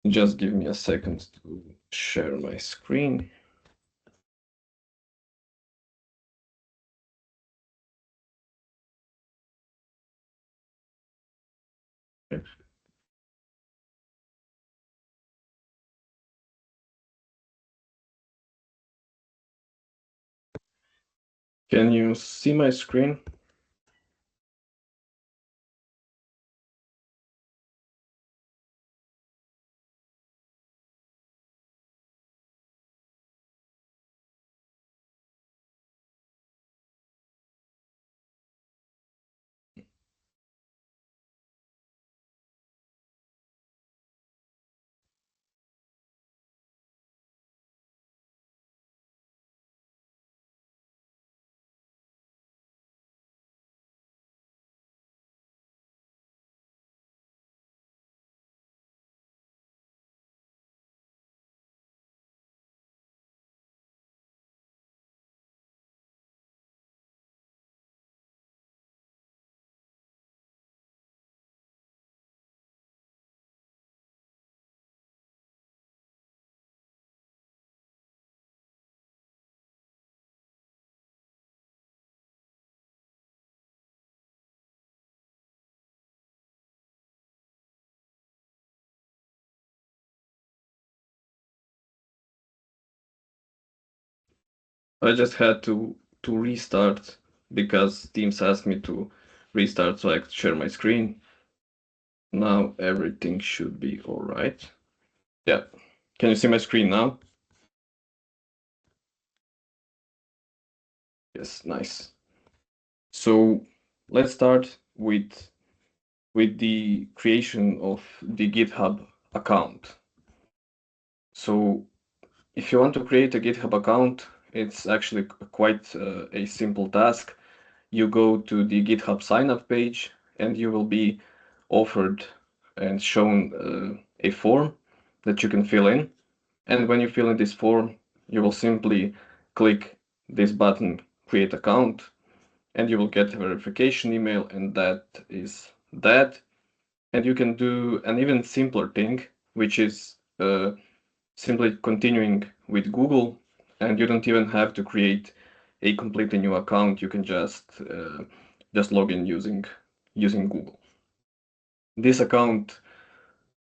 Just give me a second to share my screen. Can you see my screen? I just had to restart because Teams asked me to restart so I could share my screen. Now everything should be all right. Yeah. Can you see my screen now? Yes, nice. So let's start with the creation of the GitHub account. So if you want to create a GitHub account, it's actually quite a simple task. You go to the GitHub sign-up page and you will be offered and shown a form that you can fill in. And when you fill in this form, you will simply click this button, create account, and you will get a verification email, and that is that. And you can do an even simpler thing, which is simply continuing with Google, and you don't even have to create a completely new account. You can just log in using Google. This account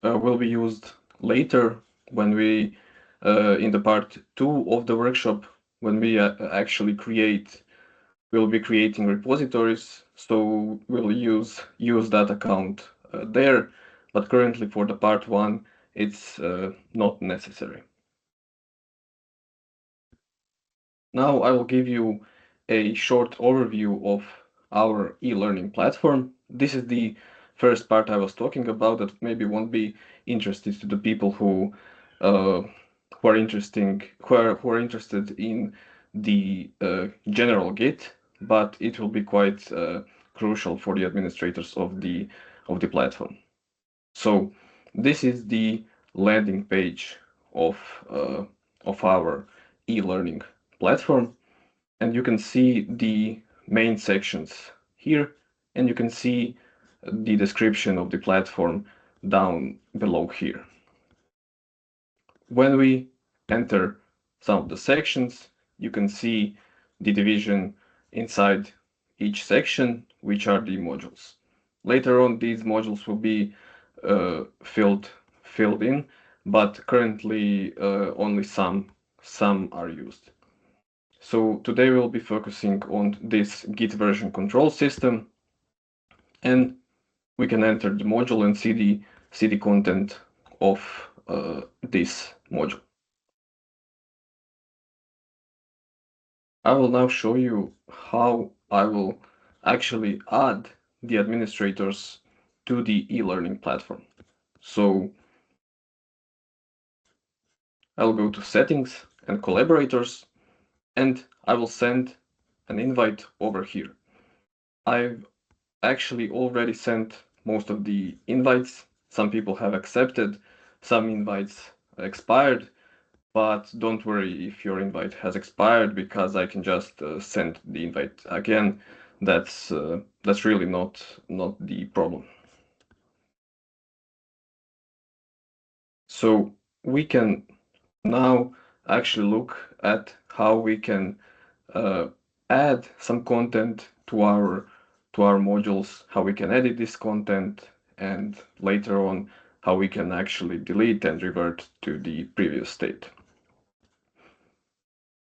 will be used later when we in the part 2 of the workshop, when we actually we'll be creating repositories, so we'll use that account there, but currently for the part 1 it's not necessary. Now I will give you a short overview of our e-learning platform. This is the first part I was talking about that maybe won't be interested to the people who are interested in the general Git, but it will be quite crucial for the administrators of the platform. So this is the landing page of our e-learning platform, and you can see the main sections here, and you can see the description of the platform down below here. When we enter some of the sections, you can see the division inside each section, which are the modules. Later on, these modules will be filled in, but currently only some are used. So today we'll be focusing on this Git version control system, and we can enter the module and see the content of this module. I will now show you how I will actually add the administrators to the e-learning platform. So I'll go to settings and collaborators, and I will send an invite over here. I've actually already sent most of the invites. Some people have accepted, some invites expired, but don't worry if your invite has expired, because I can just send the invite again. That's really not the problem. So we can now actually look at how we can uh, add some content to our modules, how we can edit this content, and later on how we can actually delete and revert to the previous state.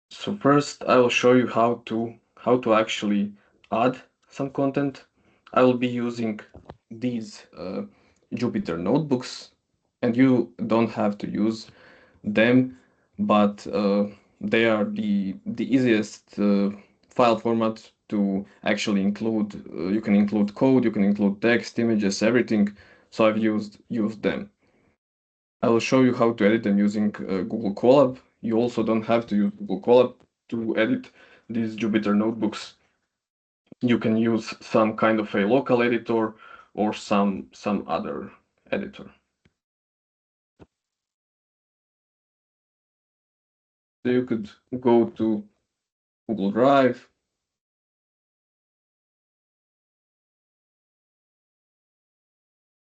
So first I will show you how to actually add some content. I will be using these Jupyter notebooks, and you don't have to use them, but they are the easiest file format to actually include. You can include code, you can include text, images, everything. So I've used them. I will show you how to edit them using Google Colab. You also don't have to use Google Colab to edit these Jupyter notebooks. You can use some kind of a local editor or some other editor. So you could go to Google Drive.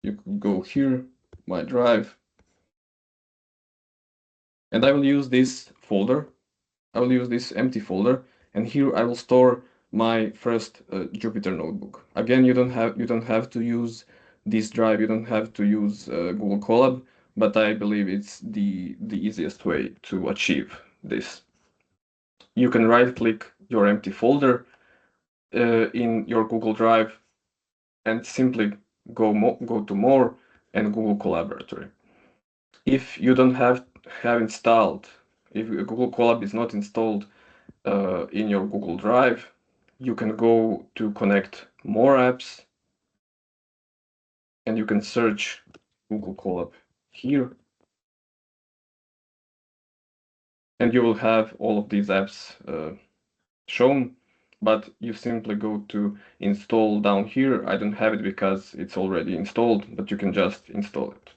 You could go here, My Drive, and I will use this folder. I will use this empty folder, and here I will store my first Jupyter notebook. Again, you don't have to use this drive. You don't have to use Google Colab, but I believe it's the easiest way to achieve this. You can right-click your empty folder in your Google Drive and simply go to More and Google Collaboratory. If you don't have installed, if Google Colab is not installed in your Google Drive, you can go to connect more apps and you can search Google Colab here, and you will have all of these apps shown, but you simply go to install down here. I don't have it because it's already installed, but you can just install it.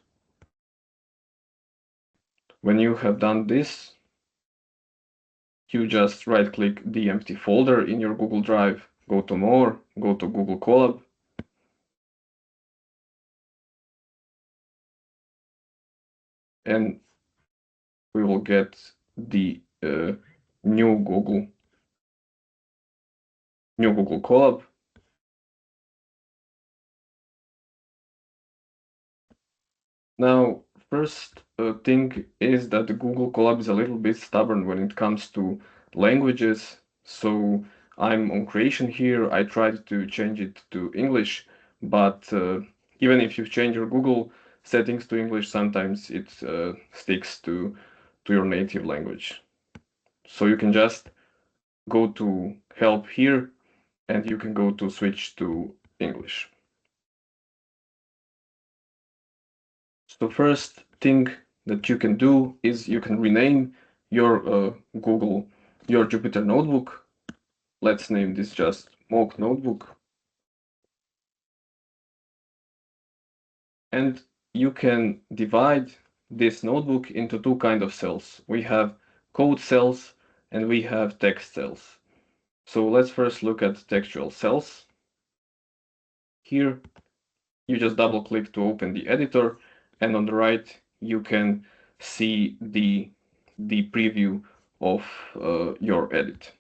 When you have done this, you just right-click the empty folder in your Google Drive, go to More, go to Google Colab, and we will get the new Google Colab. Now, first thing is that the Google Colab is a little bit stubborn when it comes to languages. So I'm on creation here. I tried to change it to English, but even if you change your Google settings to English, sometimes it sticks to your native language. So you can just go to help here and you can go to switch to English. So first thing that you can do is you can rename your your Jupyter notebook. Let's name this just mock notebook. And you can divide this notebook into two kind of cells. We have code cells and we have text cells. So let's first look at textual cells. Here, you just double click to open the editor, and on the right, you can see the preview of your edit.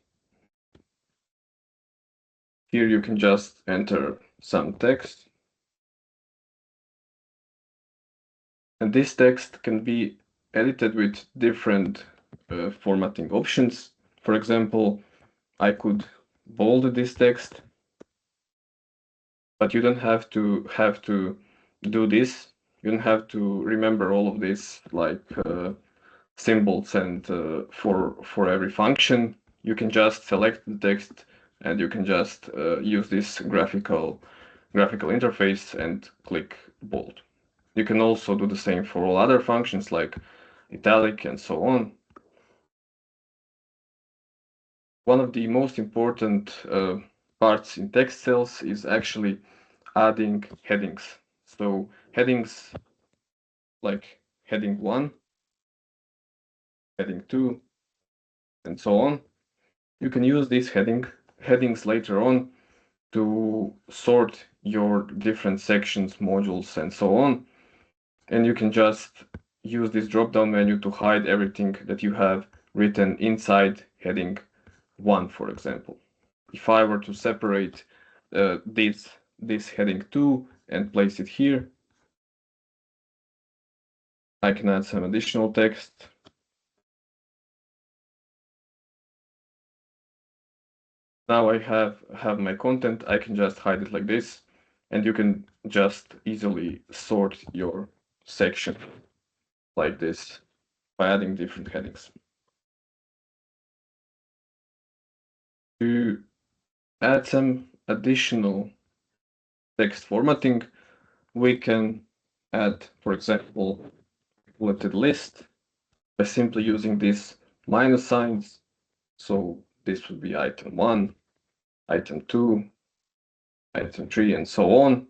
Here you can just enter some text. And this text can be edited with different formatting options. For example, I could bold this text, but you don't have to do this. You don't have to remember all of this like symbols and for every function. You can just select the text and you can just use this graphical interface and click bold. You can also do the same for all other functions like italic and so on. One of the most important parts in text cells is actually adding headings. So headings like heading 1, heading 2, and so on. You can use these headings later on to sort your different sections, modules, and so on. And you can just use this drop-down menu to hide everything that you have written inside heading 1, for example. If I were to separate this heading 2 and place it here, I can add some additional text. Now I have my content, I can just hide it like this, and you can just easily sort your section like this by adding different headings. To add some additional text formatting, we can add, for example, bulleted list by simply using these minus signs. So this would be item 1, item 2, item 3, and so on.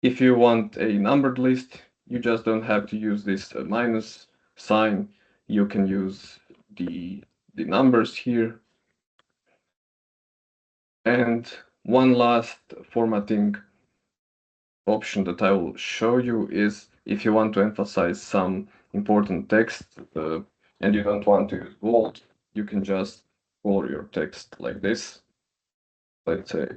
If you want a numbered list, you just don't have to use this minus sign. You can use the numbers here. And one last formatting option that I will show you is if you want to emphasize some important text and you don't want to use bold, you can just color your text like this. Let's say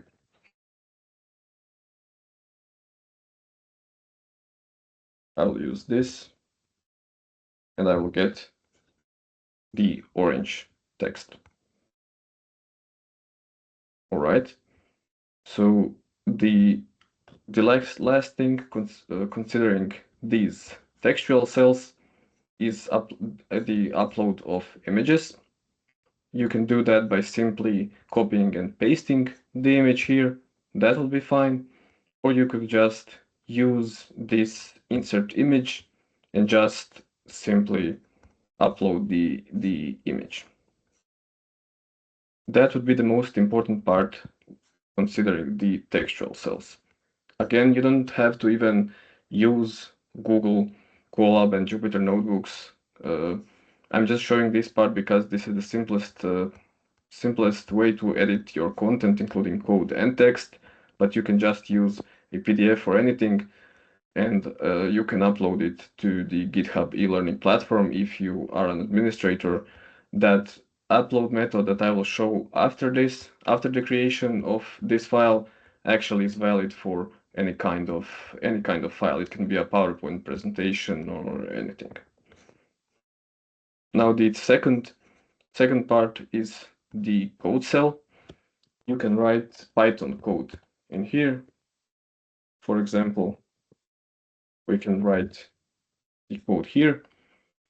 I will use this and I will get the orange text. All right. So the last thing considering these textual cells is the upload of images. You can do that by simply copying and pasting the image here. That will be fine. Or you could just use this insert image and just simply upload the image. That would be the most important part considering the textual cells. Again, you don't have to even use Google Colab and Jupyter notebooks. I'm just showing this part because this is the simplest way to edit your content, including code and text, but you can just use a PDF or anything, and you can upload it to the GitHub e-learning platform if you are an administrator. That upload method that I will show after this, after the creation of this file, actually is valid for any kind of file. It can be a PowerPoint presentation or anything. Now the second part is the code cell. You can write Python code in here. For example, we can write the code here,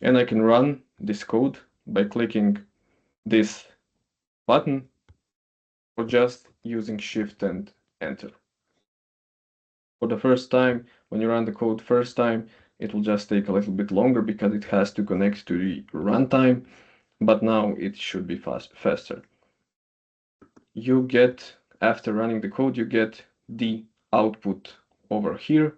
and I can run this code by clicking this button or just using Shift and Enter. For the first time, when you run the code first time, it will just take a little bit longer because it has to connect to the runtime, but now it should be faster. You get, after running the code, you get the output over here,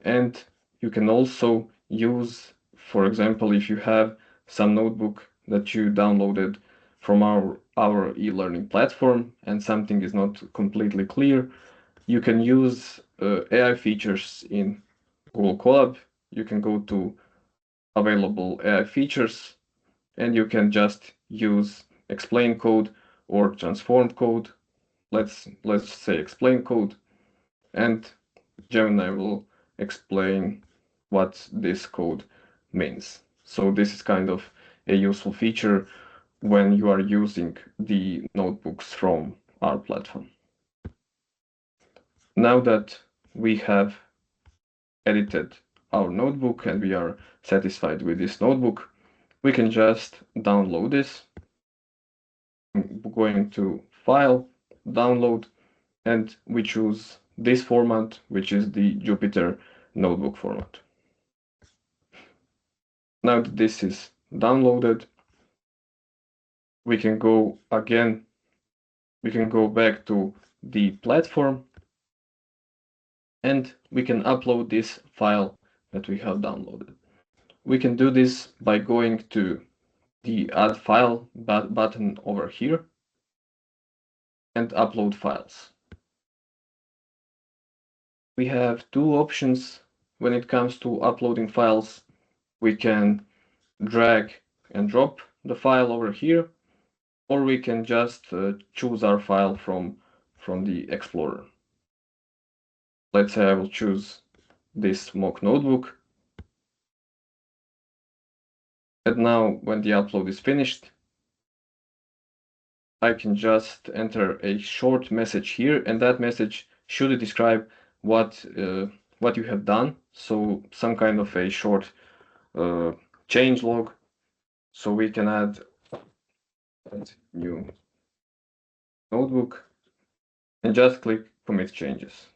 and you can also use, for example, if you have some notebook that you downloaded from our e-learning platform and something is not completely clear, you can use AI features in Google Colab. You can go to available AI features and you can just use explain code or transform code. Let's say explain code, and Gemini will explain what this code means. So this is kind of a useful feature when you are using the notebooks from our platform. Now that we have edited our notebook and we are satisfied with this notebook, we can just download this. I'm going to File, Download, and we choose this format, which is the Jupyter notebook format. Now that this is downloaded, we can go again, we can go back to the platform and we can upload this file that we have downloaded. We can do this by going to the Add File button over here and upload files. We have two options when it comes to uploading files. we can drag and drop the file over here, or we can just choose our file from the Explorer. Let's say I will choose this mock notebook. And now when the upload is finished, I can just enter a short message here, and that message should describe what you have done. So some kind of a short change log. So we can add new notebook and just click commit changes.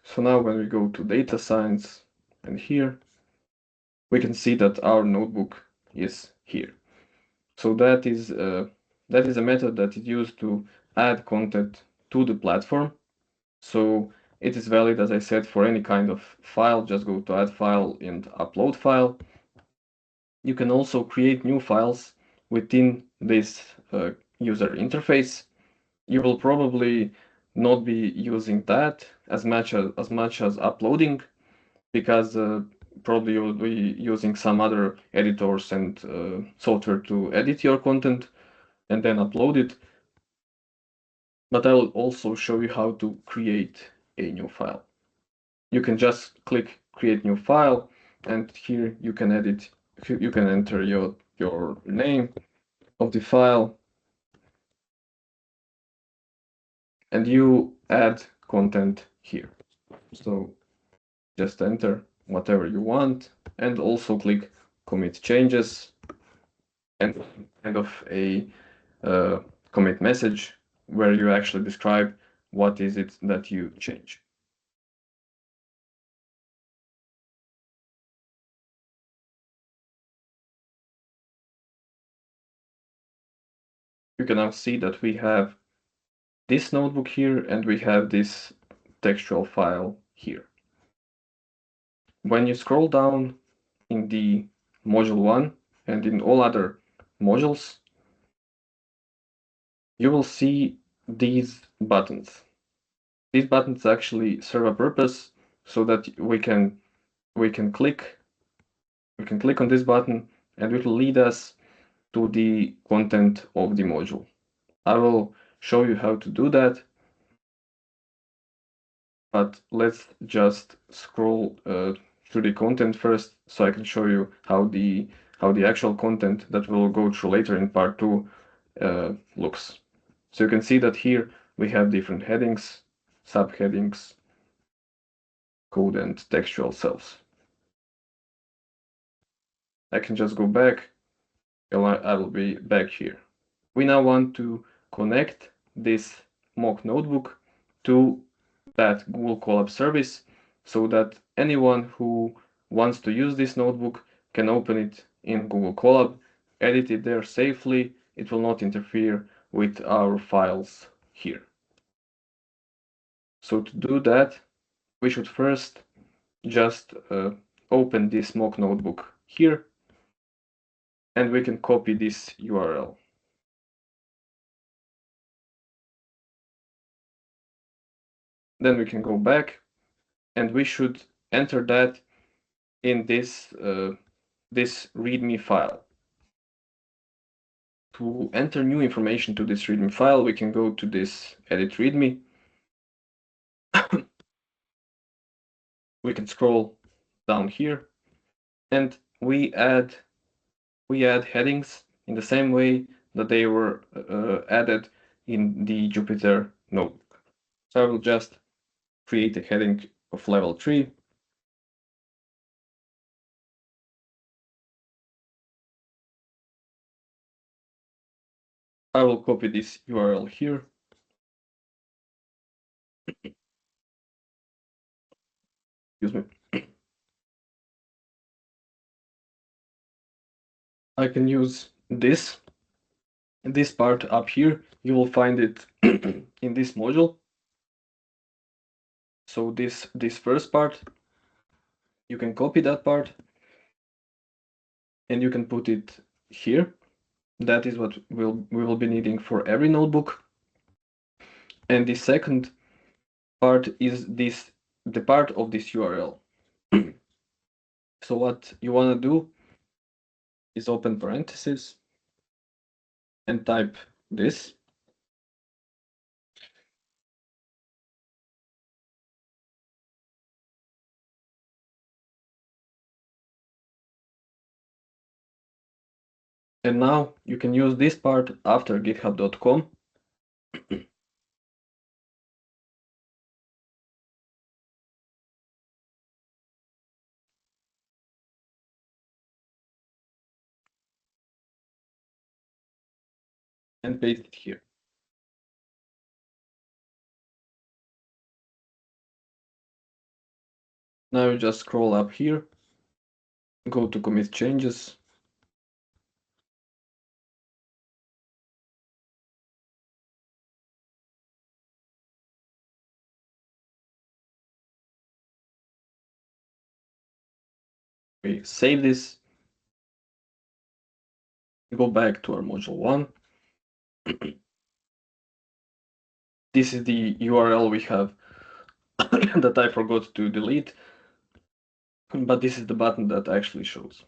So now when we go to data science and here, we can see that our notebook is here. So that is a method that is used to add content to the platform. So it is valid, as I said, for any kind of file. Just go to add file and upload file. You can also create new files within this user interface. You will probably not be using that as much as uploading, because probably you'll be using some other editors and software to edit your content and then upload it. But I will also show you how to create a new file. You can just click create new file, and here you can edit, you can enter your name of the file, and you add content here. So just enter whatever you want and also click commit changes and kind of a commit message where you actually describe what is it that you change. You can now see that we have this notebook here and we have this textual file here. When you scroll down in the module 1 and in all other modules, you will see these buttons. These buttons actually serve a purpose so that we can click on this button and it will lead us to the content of the module. I will show you how to do that, but let's just scroll through the content first so I can show you how the actual content that we'll go through later in part 2 looks. So you can see that here we have different headings, subheadings, code and textual cells. I can just go back and I will be back here. We now want to connect this mock notebook to that Google Colab service so that anyone who wants to use this notebook can open it in Google Colab, edit it there safely. It will not interfere with our files here. So to do that, we should first just open this mock notebook here, and we can copy this URL. Then we can go back and we should enter that in this this README file. To enter new information to this README file, we can go to this Edit README. We can scroll down here, and we add headings in the same way that they were added in the Jupyter notebook. So I will just create a heading of level 3. I will copy this URL here. Excuse me. I can use this part up here. You will find it in this module. So this first part, you can copy that part and you can put it here. That is what we will be needing for every notebook. And the second part is the part of this URL. So what you want to do is open parentheses and type this. And now you can use this part after github.com. And paste it here. Now you just scroll up here, go to commit changes, we save this, go back to our module 1. This is the URL we have that I forgot to delete, but this is the button that actually shows.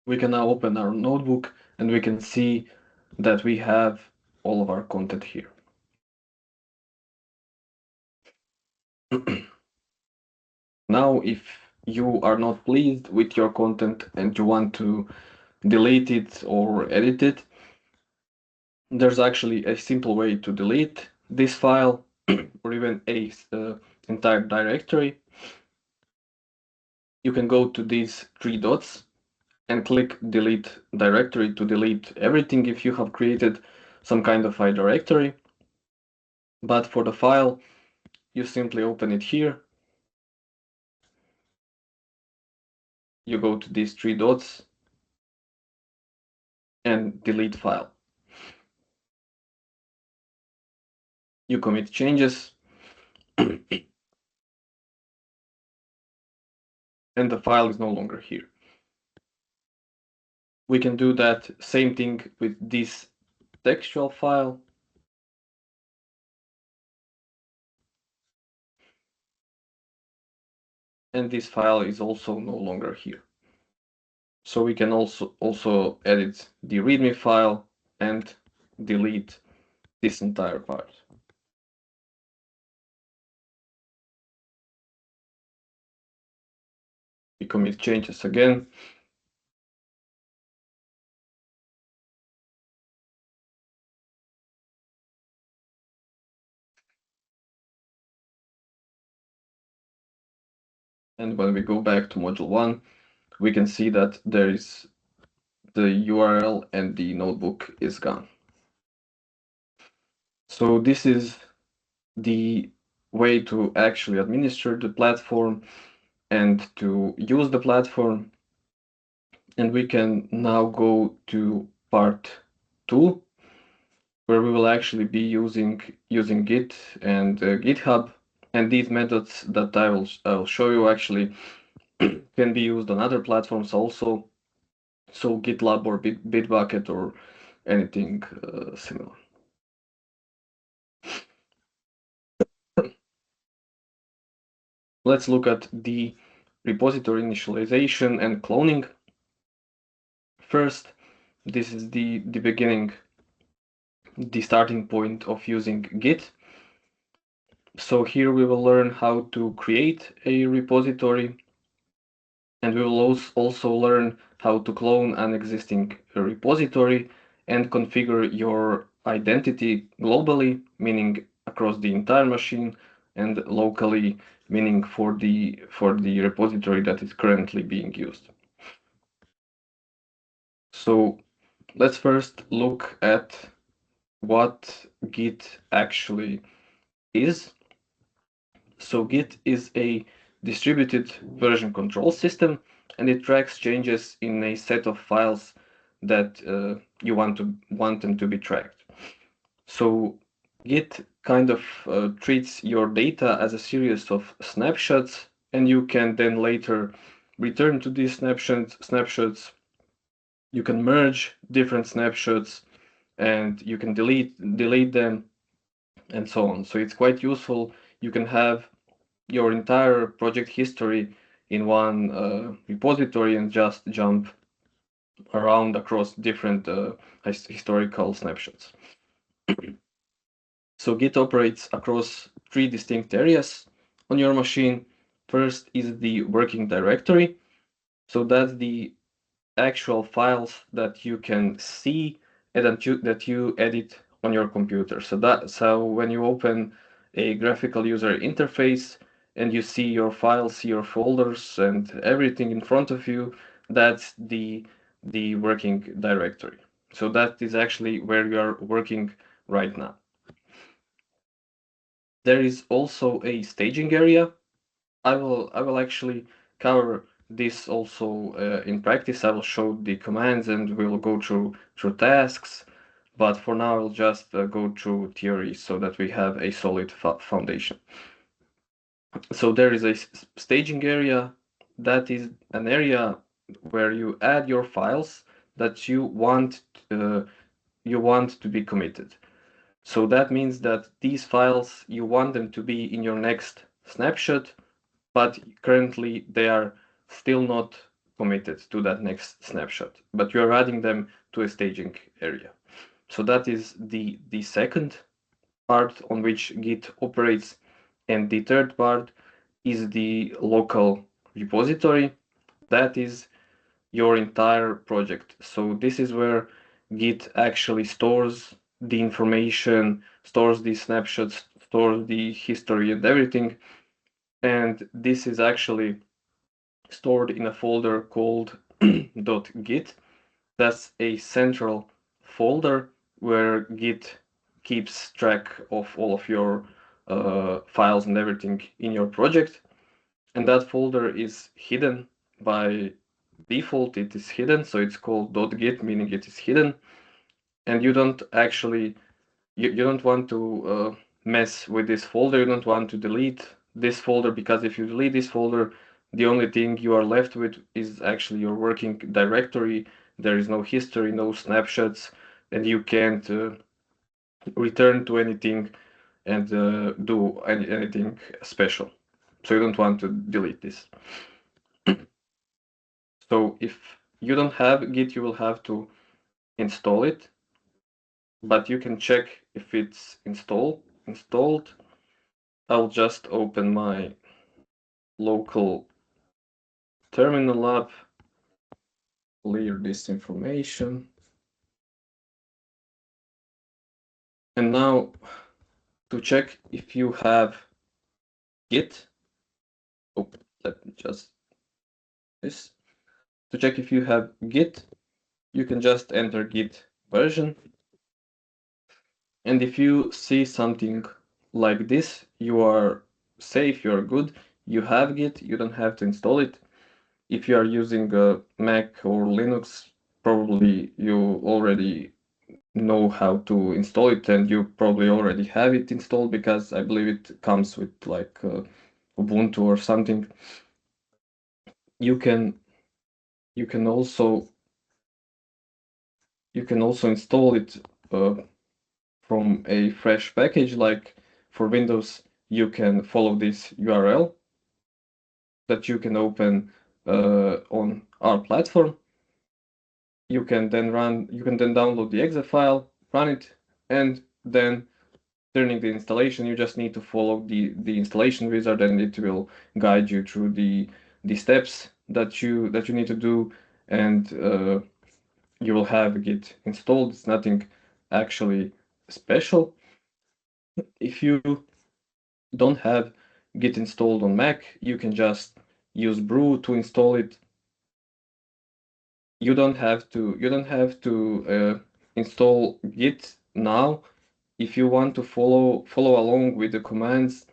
We can now open our notebook and we can see that we have all of our content here. Now, if you are not pleased with your content and you want to delete it or edit it, there's actually a simple way to delete this file or even a entire directory. You can go to these 3 dots and click delete directory to delete everything if you have created some kind of a directory. But for the file, you simply open it here. You go to these 3 dots and delete file. You commit changes and the file is no longer here. We can do that same thing with this textual file. And this file is also no longer here. So we can also edit the README file and delete this entire part. We commit changes again. And when we go back to module 1, we can see that there is the URL and the notebook is gone. So this is the way to actually administer the platform and to use the platform. And we can now go to part 2, where we will actually be using Git and GitHub. And these methods that I'll show you actually can be used on other platforms also. So GitLab or Bitbucket or anything similar. Let's look at the repository initialization and cloning. First, this is the beginning, the starting point of using Git. So here we will learn how to create a repository, and we will also learn how to clone an existing repository and configure your identity globally, meaning across the entire machine, and locally, meaning for the repository that is currently being used. So let's first look at what Git actually is. So Git is a distributed version control system, and it tracks changes in a set of files that you want them to be tracked. So Git kind of treats your data as a series of snapshots, and you can then later return to these snapshots. You can merge different snapshots, and you can delete them. and so on. So it's quite useful. You can have your entire project history in one repository and just jump around across different historical snapshots. So Git operates across three distinct areas on your machine. First is the working directory. So that's the actual files that you can see and that you edit on your computer. So when you open a graphical user interface and you see your files, see your folders and everything in front of you, that's the working directory. So that is actually where you are working right now. There is also a staging area. I will actually cover this also in practice. I will show the commands and we'll go through tasks. But for now, I'll just go through theory so that we have a solid foundation. So there is a staging area. That is an area where you add your files that uh, you want to be committed. So that means that these files, you want them to be in your next snapshot, but currently they are still not committed to that next snapshot, but you are adding them to a staging area. So that is the second part on which Git operates. And the third part is the local repository. That is your entire project. So this is where Git actually stores the information, stores the snapshots, stores the history and everything. And this is actually stored in a folder called .git. That's a central folder where Git keeps track of all of your files and everything in your project. And that folder is hidden by default. It is hidden, so it's called .git, meaning it is hidden. And you don't actually you don't want to mess with this folder. You don't want to delete this folder, because if you delete this folder, the only thing you are left with is actually your working directory. There is no history, no snapshots, and you can't return to anything and do anything special. So you don't want to delete this. So if you don't have Git, you will have to install it, but you can check if it's installed. I'll just open my local terminal app, clear this information. And now to check if you have Git, oh, let me just this. To check if you have Git, you can just enter Git version. And if you see something like this, you are safe, you are good, you have Git, you don't have to install it. If you are using a Mac or Linux, probably you already know how to install it and you probably already have it installed, because I believe it comes with like Ubuntu or something. You can you can also install it from a fresh package. Like for Windows, you can follow this URL that you can open on our platform. You can then download the exe file, run it, and then during the installation, you just need to follow the installation wizard, and it will guide you through the steps that you need to do, and you will have Git installed. It's nothing actually special. If you don't have Git installed on Mac, you can just use brew to install it. You don't have to install Git now. If you want to follow along with the commands,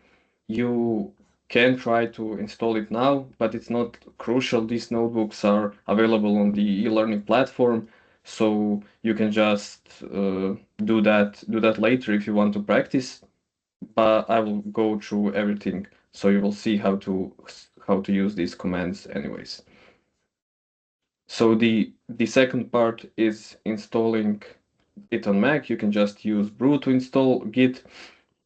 you can try to install it now, but it's not crucial. These notebooks are available on the e-learning platform, so you can just do that later if you want to practice. But I will go through everything, so you will see how to use these commands anyways. So the second part is installing it on Mac. You can just use brew to install Git.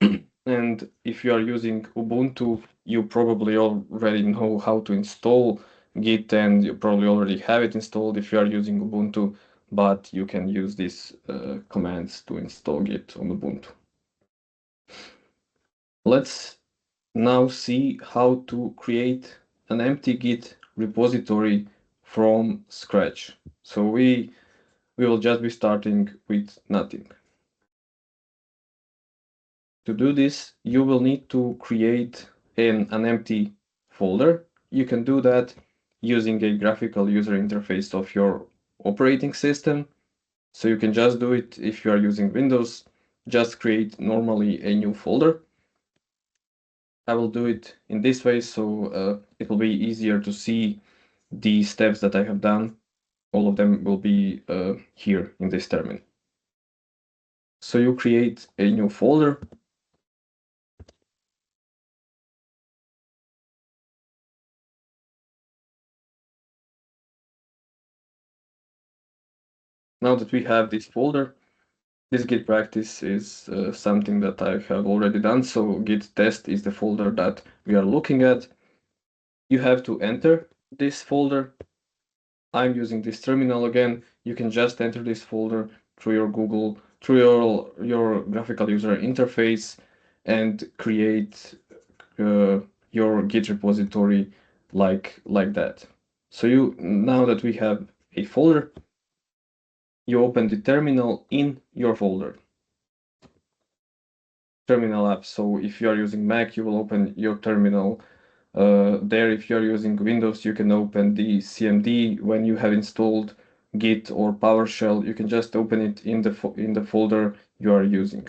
And if you are using Ubuntu, you probably already know how to install Git, and you probably already have it installed if you are using Ubuntu, but you can use these commands to install Git on Ubuntu. Let's now see how to create an empty Git repository from scratch. So we will just be starting with nothing. To do this, you will need to create an empty folder. You can do that using a graphical user interface of your operating system. So you can just do it if you are using Windows, just create normally a new folder. I will do it in this way, so it will be easier to see the steps that I have done. All of them will be here in this terminal. So you create a new folder. Now that we have this folder, this git practice is something that I have already done. So git test is the folder that we are looking at. You have to enter this folder. I'm using this terminal again. You can just enter this folder through your Google, through your graphical user interface, and create your Git repository like that. So now that we have a folder, you open the terminal in your folder. Terminal app. So if you are using Mac, you will open your terminal there. If you are using Windows, you can open the CMD. When you have installed Git or PowerShell, you can just open it in the folder you are using.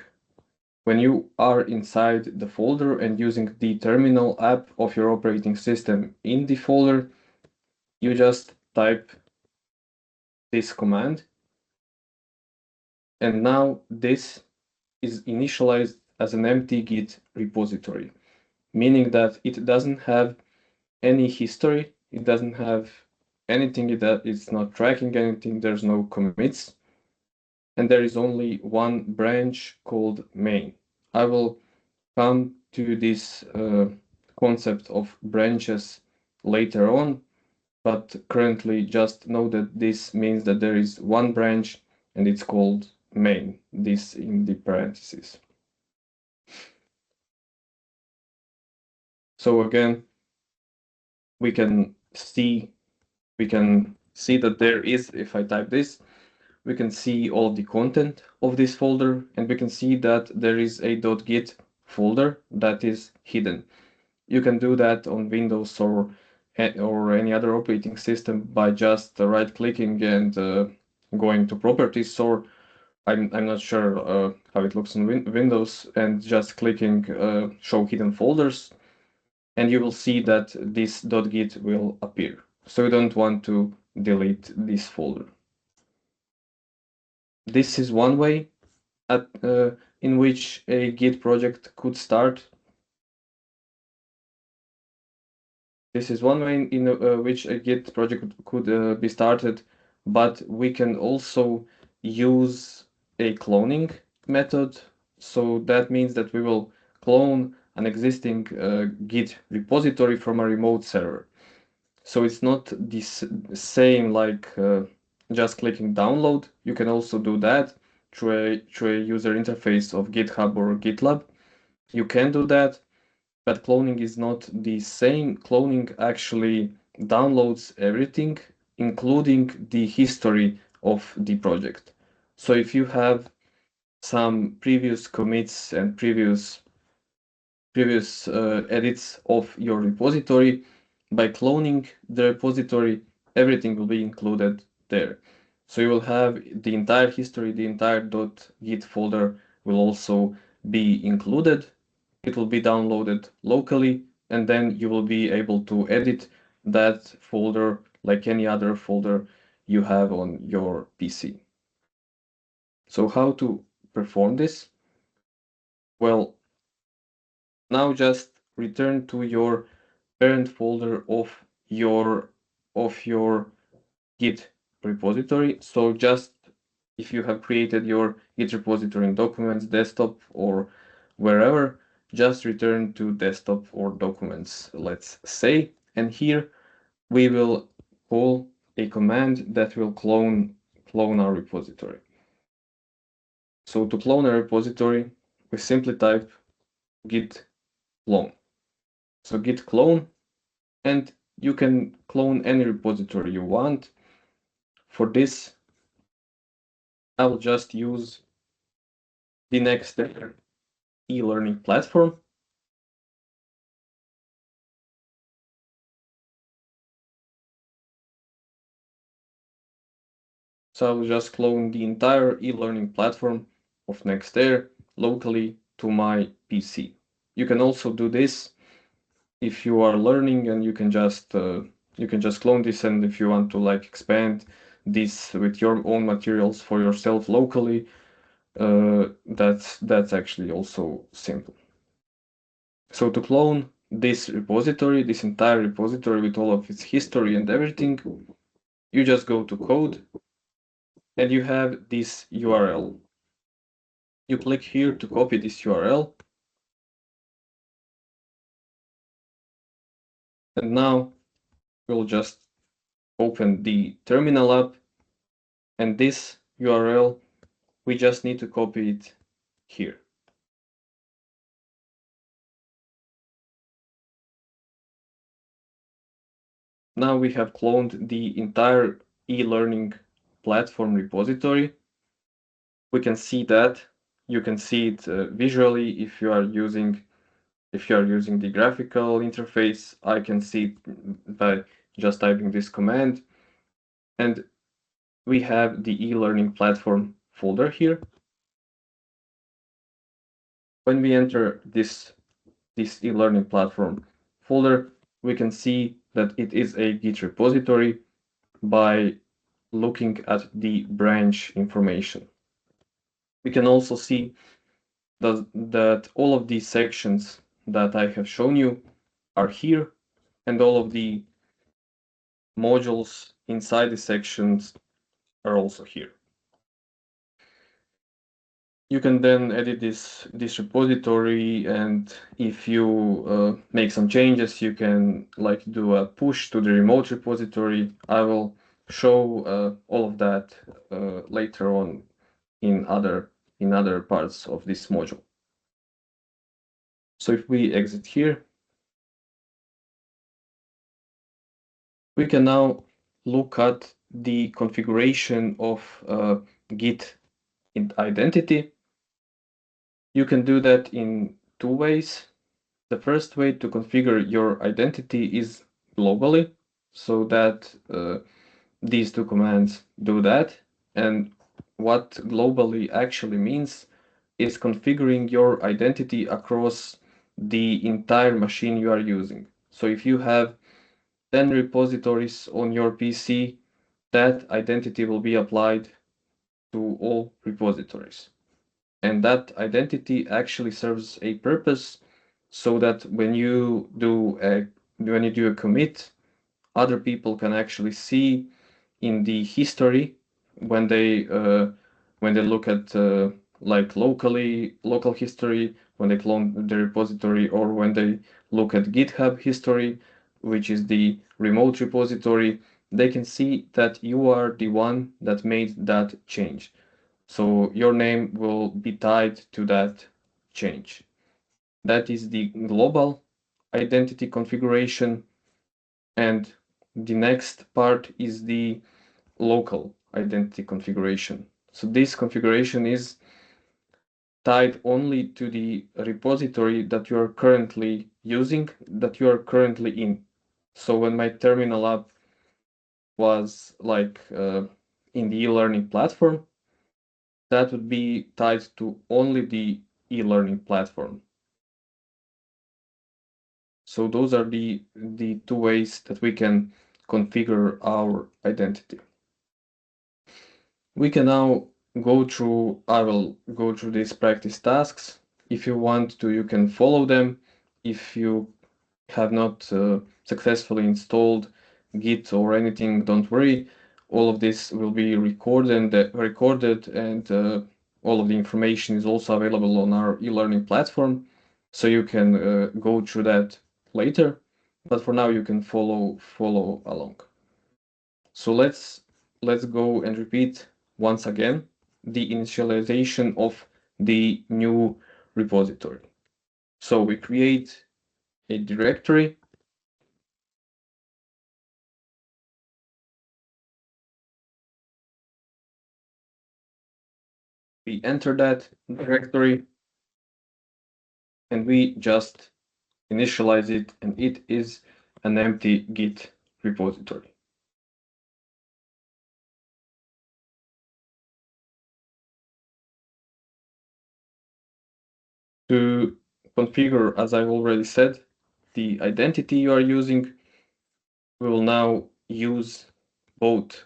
When you are inside the folder and using the terminal app of your operating system in the folder, you just type this command, and now this is initialized as an empty Git repository, meaning that it doesn't have any history, it doesn't have anything, that it's not tracking anything, there's no commits, and there is only one branch called main. I will come to this concept of branches later on, but currently just know that this means that there is one branch and it's called main, this in the parentheses. So again, we can see that there is, if I type this, we can see all the content of this folder, and we can see that there is a .git folder that is hidden. You can do that on Windows or any other operating system by just right-clicking and going to properties, or I'm not sure how it looks on Windows, and just clicking show hidden folders, and you will see that this .git will appear. So you don't want to delete this folder. This is one way in which a Git project could start. This is one way in which a Git project could be started, but we can also use a cloning method. So that means that we will clone an existing Git repository from a remote server. So it's not this same like just clicking download. You can also do that through a user interface of GitHub or GitLab. You can do that, but cloning is not the same. Cloning actually downloads everything, including the history of the project. So if you have some previous commits and previous edits of your repository, by cloning the repository, everything will be included there. So you will have the entire history, the entire .git folder will also be included. It will be downloaded locally, and then you will be able to edit that folder like any other folder you have on your PC. So how to perform this? Well, now just return to your parent folder of your Git repository. So just if you have created your Git repository in Documents, Desktop, or wherever, just return to desktop or documents, let's say. And here we will call a command that will clone our repository. So to clone a repository, we simply type git clone. So git clone, and you can clone any repository you want. For this, I will just use the NextAIRE e-learning platform. So I will just clone the entire e-learning platform of NextAIRE locally to my PC. You can also do this if you are learning, and you can just clone this, and if you want to like expand this with your own materials for yourself locally, that's actually also simple. So to clone this repository, this entire repository with all of its history and everything, you just go to code and you have this URL. You click here to copy this URL. And now we'll just open the terminal app, and this URL, we just need to copy it here. Now we have cloned the entire e-learning platform repository. We can see that. You can see it visually if you are using the graphical interface. I can see it by just typing this command. And we have the e-learning platform folder here. When we enter this e-learning platform folder, we can see that it is a Git repository by looking at the branch information. We can also see that all of these sections that I have shown you are here, and all of the modules inside the sections are also here. You can then edit this repository, and if you make some changes, you can like do a push to the remote repository. I will show all of that later on in other parts of this module. So if we exit here, we can now look at the configuration of Git identity. You can do that in two ways. The first way to configure your identity is globally, so that these two commands do that. And what globally actually means is configuring your identity across the entire machine you are using. So if you have 10 repositories on your PC, that identity will be applied to all repositories. And that identity actually serves a purpose, so that when you do a commit, other people can actually see in the history when they look at like local history, when they clone the repository, or when they look at GitHub history, which is the remote repository, they can see that you are the one that made that change. So your name will be tied to that change. That is the global identity configuration. And the next part is the local identity configuration. So this configuration is tied only to the repository that you are currently using, that you are currently in. So when my terminal app was like in the e-learning platform, that would be tied to only the e-learning platform. So those are the two ways that we can configure our identity. We can now I will go through these practice tasks. If you want to, you can follow them. If you have not successfully installed Git or anything, don't worry. All of this will be recorded and all of the information is also available on our e-learning platform, so you can go through that later. But for now, you can follow along. So let's go and repeat once again the initialization of the new repository. So we create a directory. We enter that directory and we just initialize it, and it is an empty Git repository. To configure, as I've already said, the identity you are using, we will now use both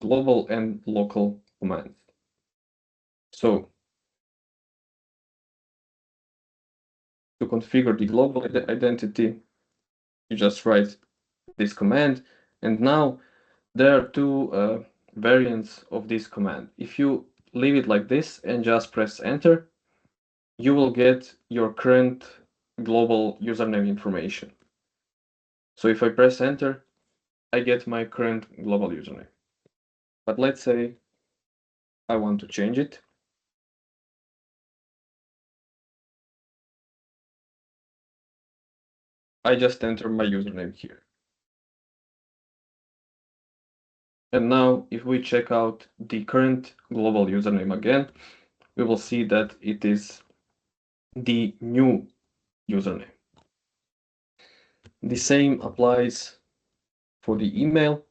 global and local commands. So to configure the global identity, you just write this command. And now there are two variants of this command. If you leave it like this and just press enter, you will get your current global username information. So if I press enter, I get my current global username. But let's say I want to change it. I just enter my username here. And now if we check out the current global username again, we will see that it is the new username. The same applies for the email.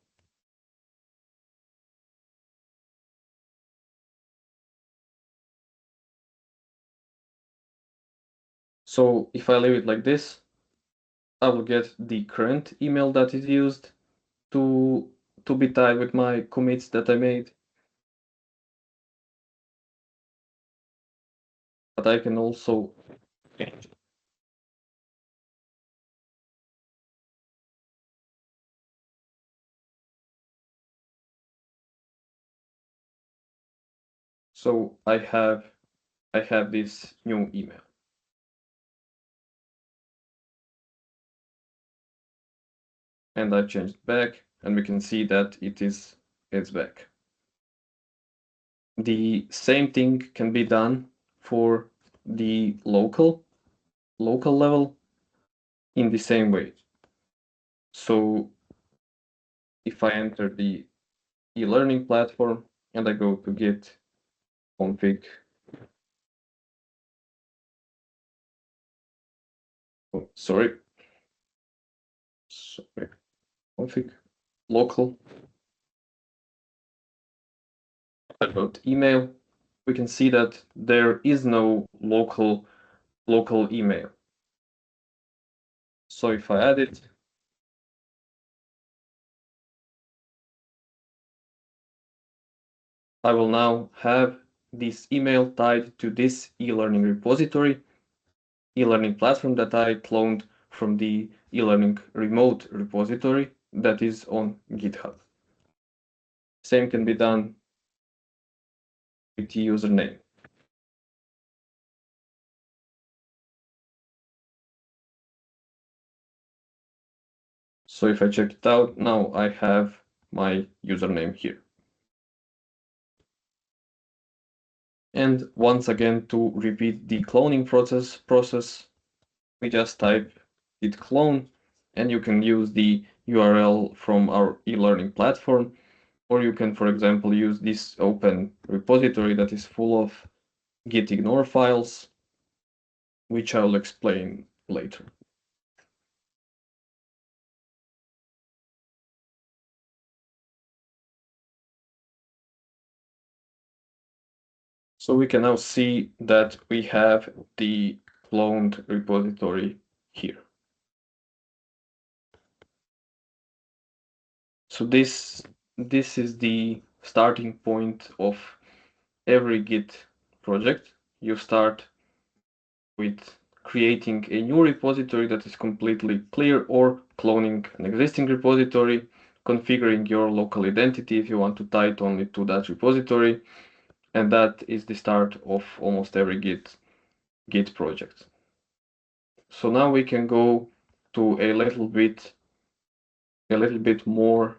So if I leave it like this, I will get the current email that is used to be tied with my commits that I made. But I can also change it. So I have this new email. And I changed it back, and we can see that it's back. The same thing can be done for the local level in the same way. So if I enter the e-learning platform and I go to git config, sorry, config local, about email, we can see that there is no local email. So if I add it, I will now have this email tied to this e-learning repository, e-learning platform that I cloned from the e-learning remote repository that is on GitHub. Same can be done with the username. So if I check it out, now I have my username here. And once again, to repeat the cloning process, we just type git clone, and you can use the URL from our e-learning platform, or you can, for example, use this open repository that is full of git ignore files, which I'll explain later. So we can now see that we have the cloned repository here. So this is the starting point of every Git project. You start with creating a new repository that is completely clear, or cloning an existing repository, configuring your local identity if you want to tie it only to that repository, and that is the start of almost every Git project. So now we can go to a little bit more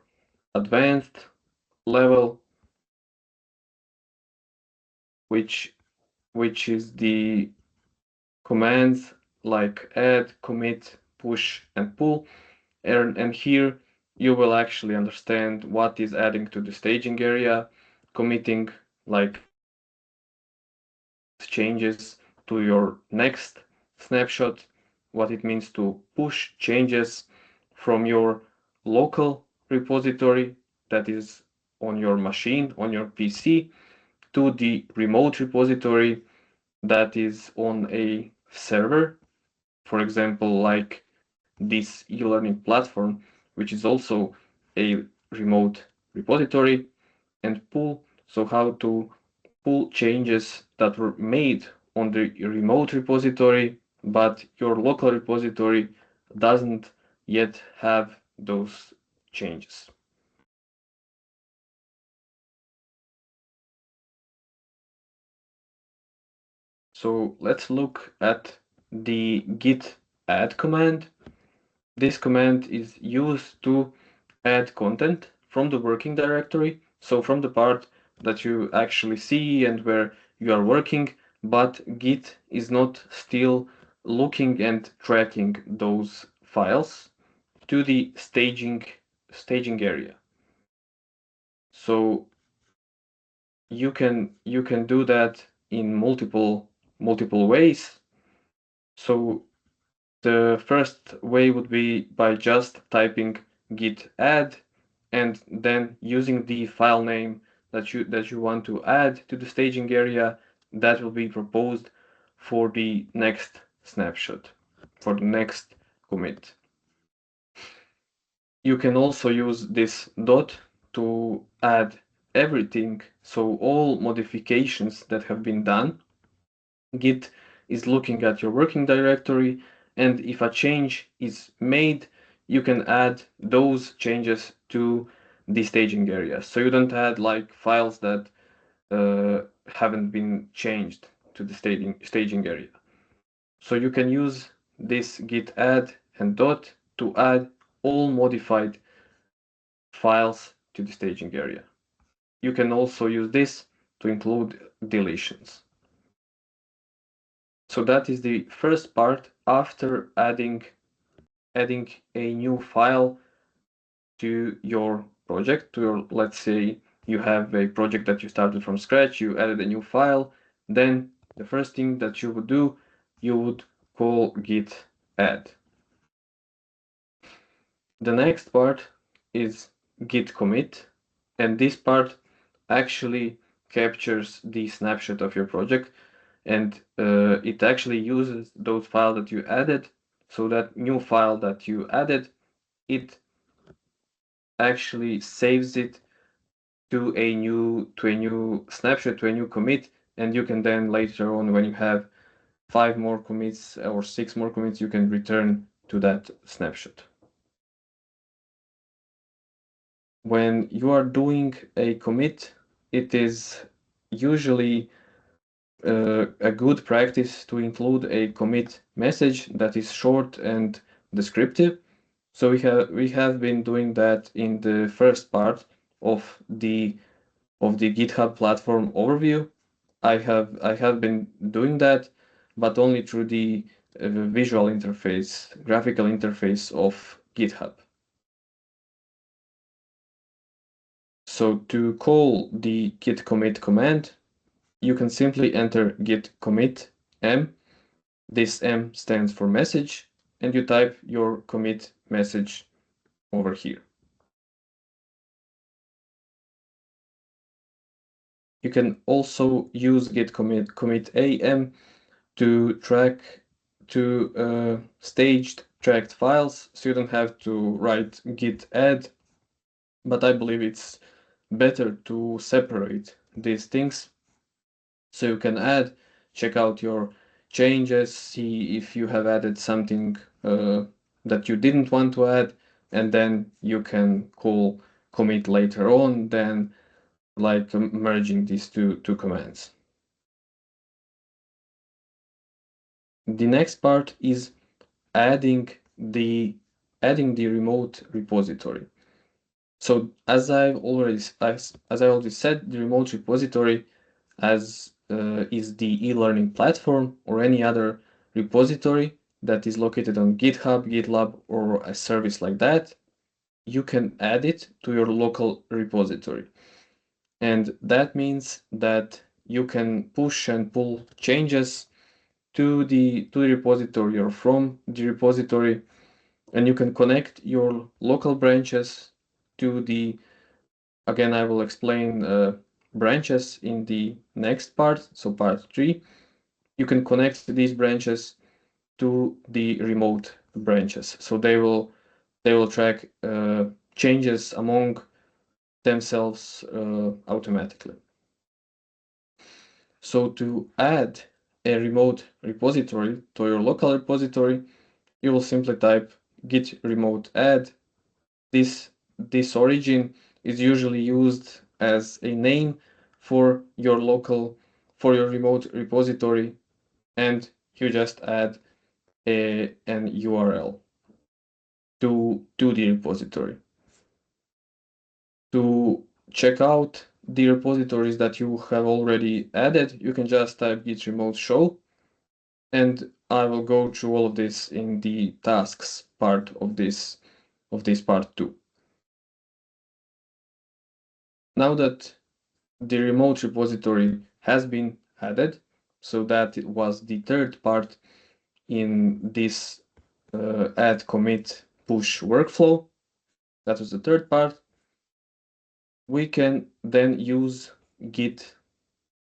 advanced level, which is the commands like add, commit, push, and pull. And here you will actually understand what is adding to the staging area, committing like changes to your next snapshot, what it means to push changes from your local repository that is on your machine, on your PC, to the remote repository that is on a server, for example, like this e-learning platform, which is also a remote repository, and pull, so how to pull changes that were made on the remote repository, but your local repository doesn't yet have those changes. So let's look at the git add command. This command is used to add content from the working directory, so from the part that you actually see and where you are working, but Git is not still looking and tracking those files to the staging area. So you can do that in multiple ways. So the first way would be by just typing git add and then using the file name that you want to add to the staging area that will be proposed for the next snapshot, for the next commit. You can also use this dot to add everything, so all modifications that have been done. Git is looking at your working directory, and if a change is made, you can add those changes to the staging area. So you don't add like files that haven't been changed to the staging area. So you can use this git add and dot to add all modified files to the staging area. You can also use this to include deletions. So that is the first part after adding a new file to your project, to your, let's say you have a project that you started from scratch, you added a new file, then the first thing that you would do, you would call git add. The next part is git commit, and this part actually captures the snapshot of your project, and it actually uses those files that you added. So that new file that you added, it actually saves it to a new snapshot, to a new commit, and you can then later on, when you have 5 more commits or 6 more commits, you can return to that snapshot. When you are doing a commit, it is usually a good practice to include a commit message that is short and descriptive. So we have been doing that in the first part of the GitHub platform overview. I have been doing that, but only through the visual interface, graphical interface of GitHub. So to call the git commit command, you can simply enter git commit m. This M stands for message, and you type your commit message over here. You can also use git commit am to staged tracked files, so you don't have to write git add, but I believe it's better to separate these things. So you can add, check out your changes, see if you have added something that you didn't want to add, and then you can call commit later on. Then like merging these two commands. The next part is adding the remote repository. So as I already said, the remote repository is the e-learning platform or any other repository that is located on GitHub, GitLab, or a service like that. You can add it to your local repository. And that means that you can push and pull changes to the repository or from the repository, and you can connect your local branches to the, again, I will explain branches in the next part, so part 3. You can connect these branches to the remote branches, so they will track changes among themselves automatically. So to add a remote repository to your local repository, you will simply type git remote add. This origin is usually used as a name for your remote repository, and you just add an URL to the repository. To check out the repositories that you have already added, you can just type git remote show, and I will go through all of this in the tasks part of this part 2. Now that the remote repository has been added, so that it was the third part in this add, commit, push workflow. That was the third part. We can then use git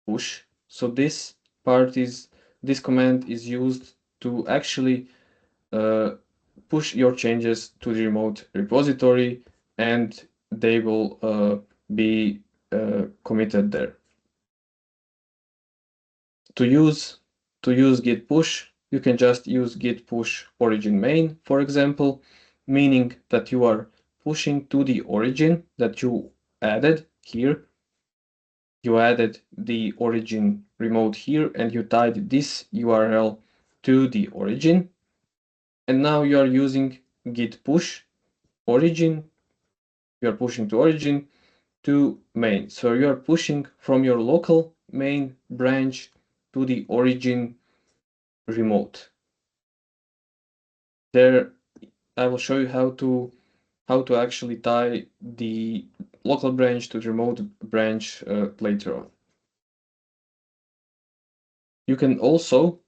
push. So this command is used to actually push your changes to the remote repository, and they will be committed there. To use git push, you can just use git push origin main, for example, meaning that you are pushing to the origin that you added here. You added the origin remote here, and you tied this URL to the origin. And now you are using git push origin. You are pushing to origin to main. So you are pushing from your local main branch to the origin remote. There, I will show you how to actually tie the local branch to the remote branch later on. You can also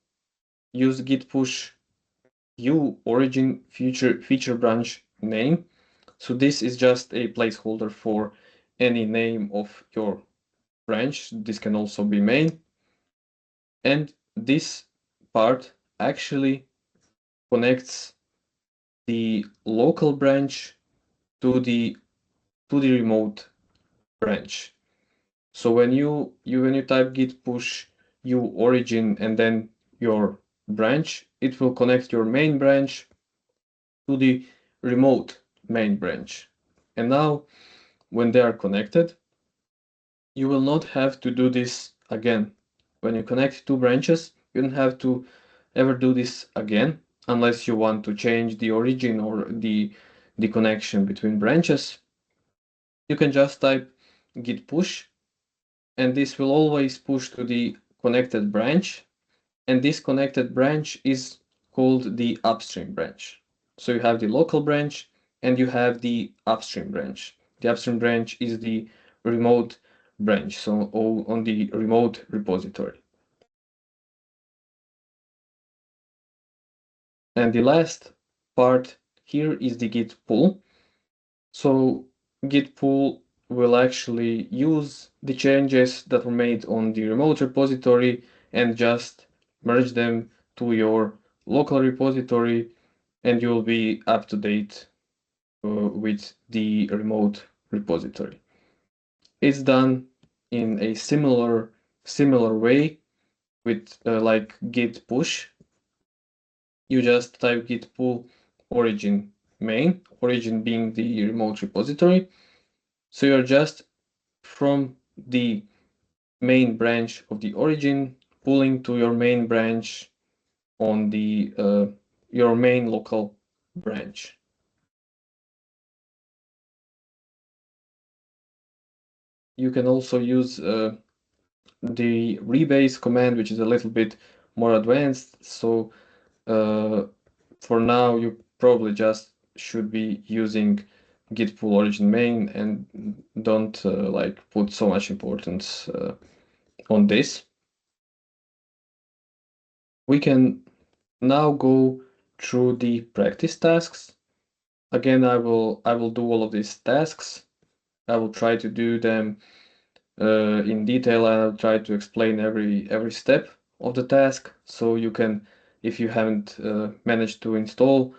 use git push origin feature branch name. So this is just a placeholder for any name of your branch. This can also be main. And this part actually connects the local branch to the remote branch. So when you type git push origin and then your branch, it will connect your main branch to the remote main branch. And now when they are connected, you will not have to do this again. When you connect two branches, you don't have to ever do this again unless you want to change the origin or the connection between branches. You can just type git push, and this will always push to the connected branch, and this connected branch is called the upstream branch. So you have the local branch and you have the upstream branch. The upstream branch is the remote branch, so all on the remote repository. And the last part here is the git pull. So git pull will actually use the changes that were made on the remote repository and just merge them to your local repository, and you'll be up to date with the remote repository. It's done in a similar way with like git push. You just type git pull origin main, origin being the remote repository. So you're just from the main branch of the origin, pulling to your main branch on the your main local branch. You can also use the rebase command, which is a little bit more advanced. So for now, you probably just should be using git pull origin main and don't like put so much importance on this. We can now go through the practice tasks. Again, I will do all of these tasks. I will try to do them in detail, and I'll try to explain every step of the task, so you can, if you haven't managed to install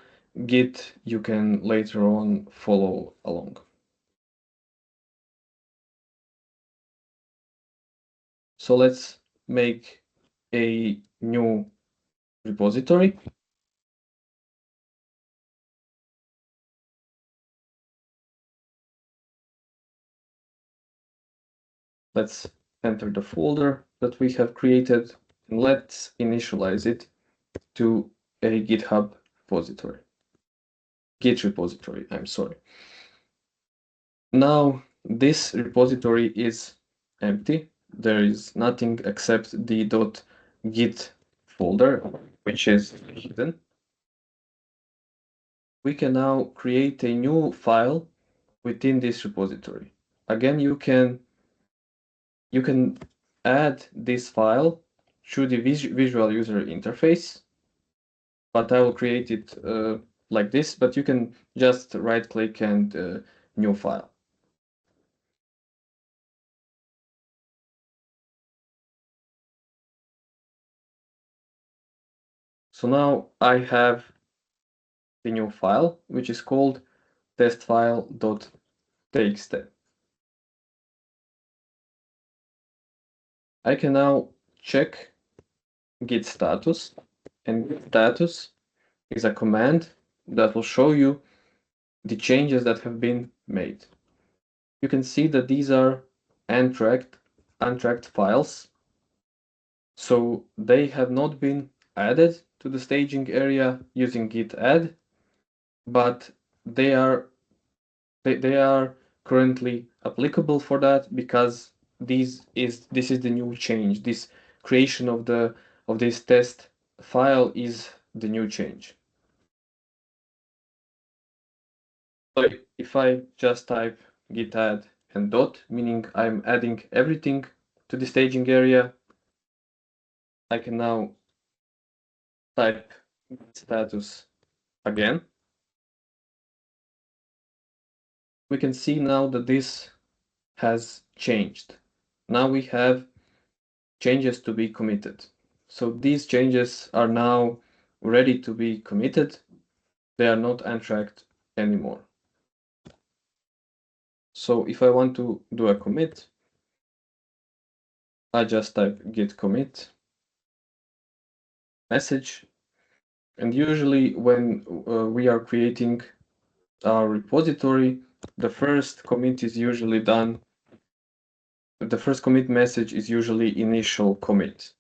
Git, you can later on follow along. So let's make a new repository. Let's enter the folder that we have created, and let's initialize it to a GitHub repository. Git repository, I'm sorry. Now this repository is empty. There is nothing except the .git folder, which is hidden. We can now create a new file within this repository. Again, you can add this file through the visual user interface, but I will create it like this, but you can just right click and new file. So now I have the new file, which is called testfile.txt. I can now check git status, and git status is a command that will show you the changes that have been made. You can see that these are untracked files, so they have not been added to the staging area using git add, but they are currently applicable for that because this is the new change. This creation of this test file is the new change. So if I just type git add and dot, meaning I'm adding everything to the staging area, I can now type status again. We can see now that this has changed. Now we have changes to be committed. So these changes are now ready to be committed. They are not untracked anymore. So if I want to do a commit, I just type git commit message. And usually when we are creating our repository, the first commit is usually done. The first commit message is usually initial commit.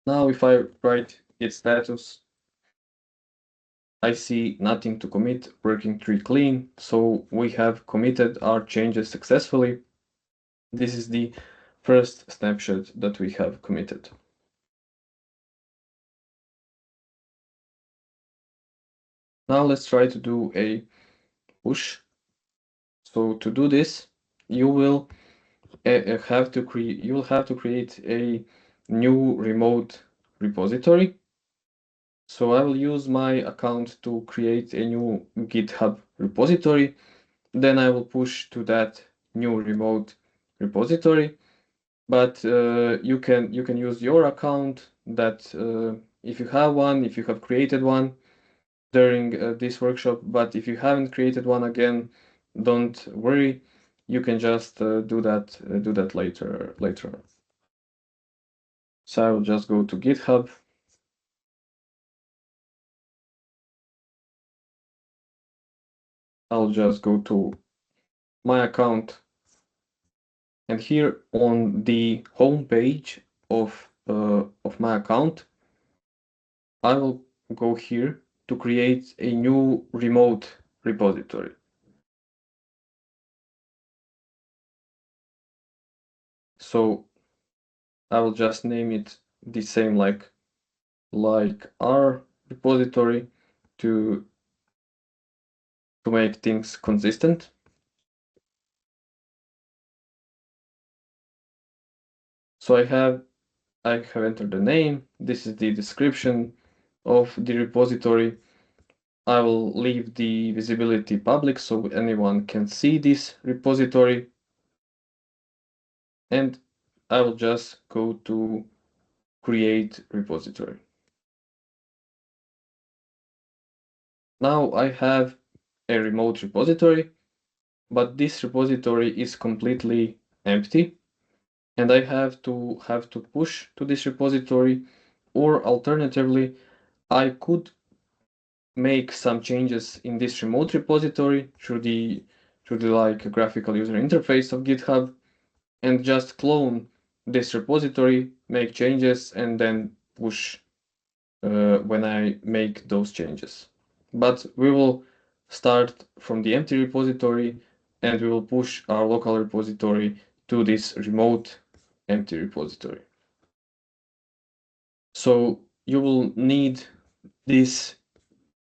Now if I write git status, I see nothing to commit, working tree clean, so we have committed our changes successfully. This is the first snapshot that we have committed. Now let's try to do a push. So to do this, you will have to create a new remote repository. So I will use my account to create a new GitHub repository. Then I will push to that new remote repository. But you can use your account that if you have one, if you have created one during this workshop. But if you haven't created one, again, don't worry. You can just do that later on. So I will just go to GitHub. I'll just go to my account. And here on the home page of my account, I will go here to create a new remote repository. So I will just name it the same like our repository to make things consistent. So I have entered the name. This is the description of the repository. I will leave the visibility public so anyone can see this repository. And I will just go to create repository. Now I have a remote repository, but this repository is completely empty, and I have to push to this repository, or alternatively, I could make some changes in this remote repository through the like graphical user interface of GitHub, and just clone this repository, make changes, and then push when I make those changes. But we will start from the empty repository, and we will push our local repository to this remote empty repository. So you will need this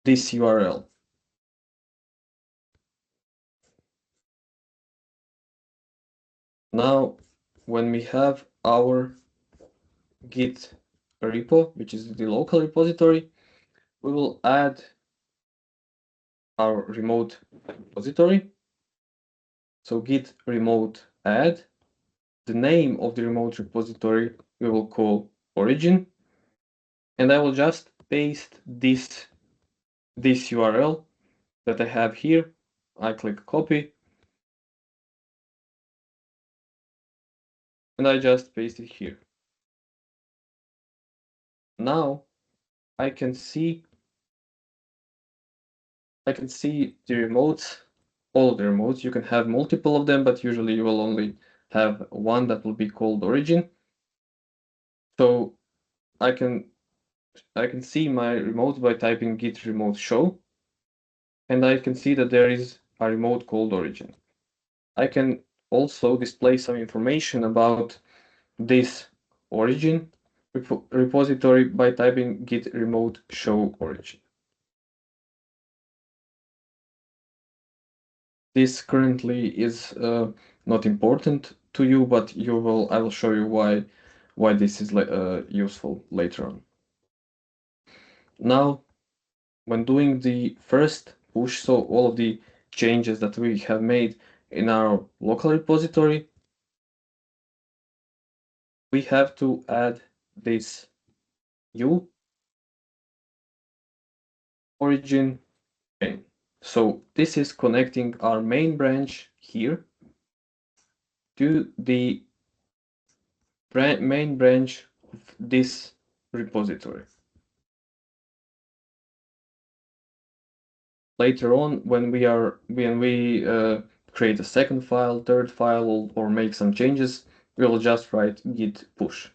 URL. Now, when we have our Git repo, which is the local repository, we will add our remote repository. So git remote add. The name of the remote repository we will call origin. And I will just paste this URL that I have here. I click copy. And I just paste it here. Now I can see the remotes, all of the remotes. You can have multiple of them, but usually you will only have one that will be called origin. So I can see my remote by typing git remote show, and I can see that there is a remote called origin. I can also display some information about this origin repository by typing git remote show origin. This currently is not important to you, but I will show you why this is useful later on. Now, when doing the first push, so all of the changes that we have made in our local repository, we have to add this U origin chain. So this is connecting our main branch here to the main branch of this repository. Later on, when we create a second file, third file, or make some changes, we will just write git push.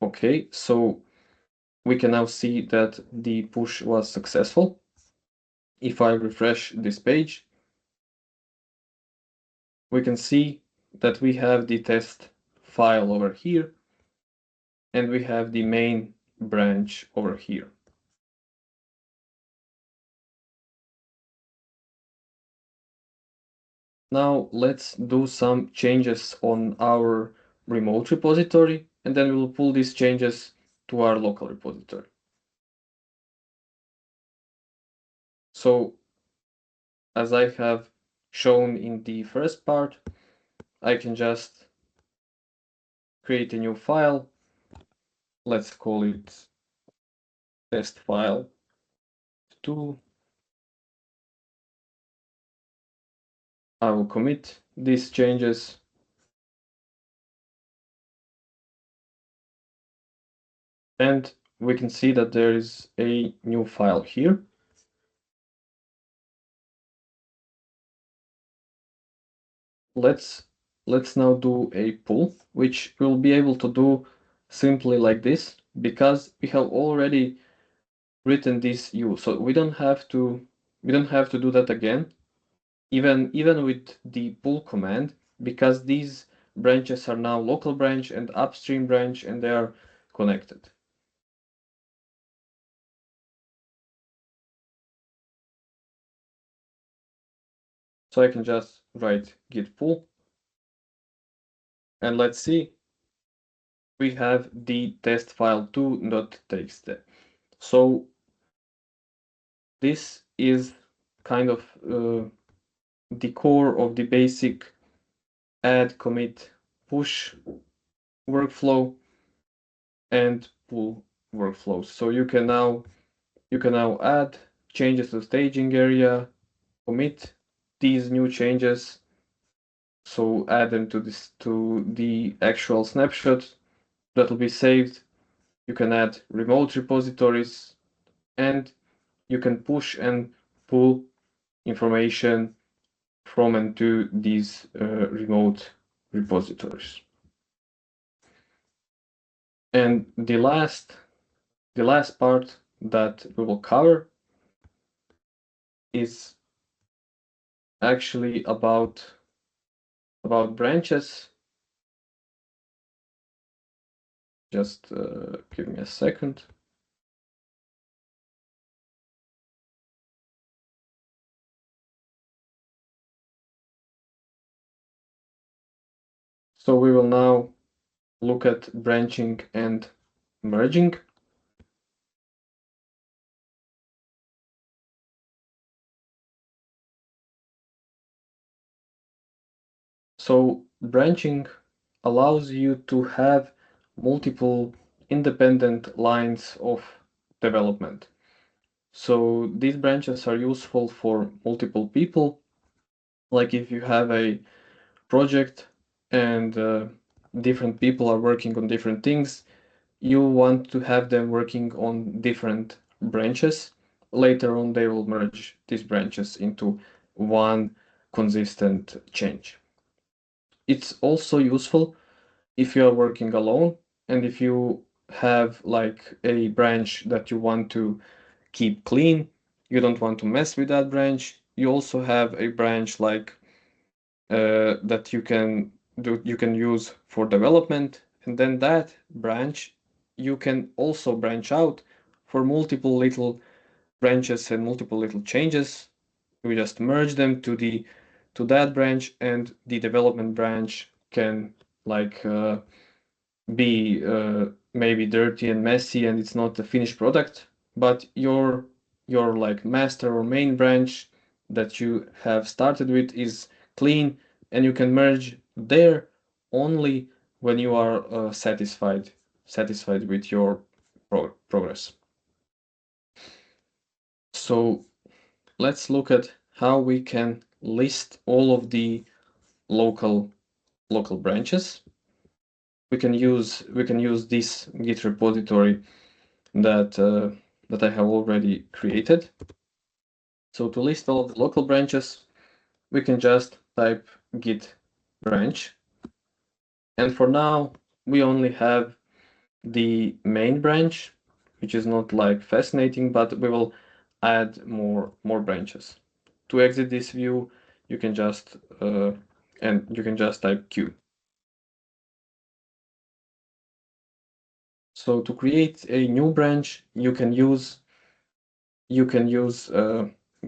Okay, so we can now see that the push was successful. If I refresh this page, we can see that we have the test file over here, and we have the main branch over here. Now let's do some changes on our remote repository, and then we will pull these changes to our local repository. So as I have shown in the first part, I can just create a new file. Let's call it test file 2. I will commit these changes. And we can see that there is a new file here. let's let's now do a pull, which we'll be able to do simply like this because we have already written this U. So we don't have to do that again, even with the pull command, because these branches are now local branch and upstream branch and they are connected. So I can just write git pull, and let's see, we have the test file 2.txt. So this is kind of the core of the basic add, commit, push workflow and pull workflows. So you can now add changes to staging area, commit these new changes, so add them to the actual snapshot that will be saved. You can add remote repositories, and you can push and pull information from and to these remote repositories. And the last part that we will cover is actually about branches. Just give me a second. So we will now look at branching and merging. So branching allows you to have multiple independent lines of development. So these branches are useful for multiple people. Like if you have a project and different people are working on different things, you want to have them working on different branches. Later on, they will merge these branches into one consistent change. It's also useful if you are working alone and if you have like a branch that you want to keep clean, you don't want to mess with that branch. You also have a branch like that you can use for development, and then that branch you can also branch out for multiple little branches and multiple little changes. We just merge them to that branch, and the development branch can like be maybe dirty and messy and it's not a finished product, but your like master or main branch that you have started with is clean, and you can merge there only when you are satisfied with your progress. So let's look at how we can list all of the local branches. We can use this Git repository that I have already created. So to list all of the local branches, we can just type git branch. And for now, we only have the main branch, which is not like fascinating, but we will add more branches. To exit this view, you can just type Q. So to create a new branch, you can use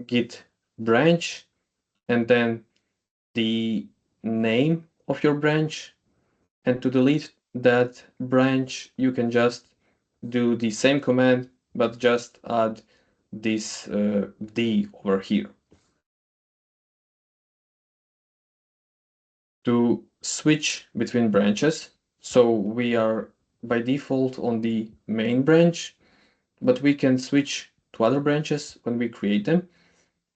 git branch and then the name of your branch. And to delete that branch, you can just do the same command, but just add this D over here. To switch between branches, so we are by default on the main branch, but we can switch to other branches when we create them.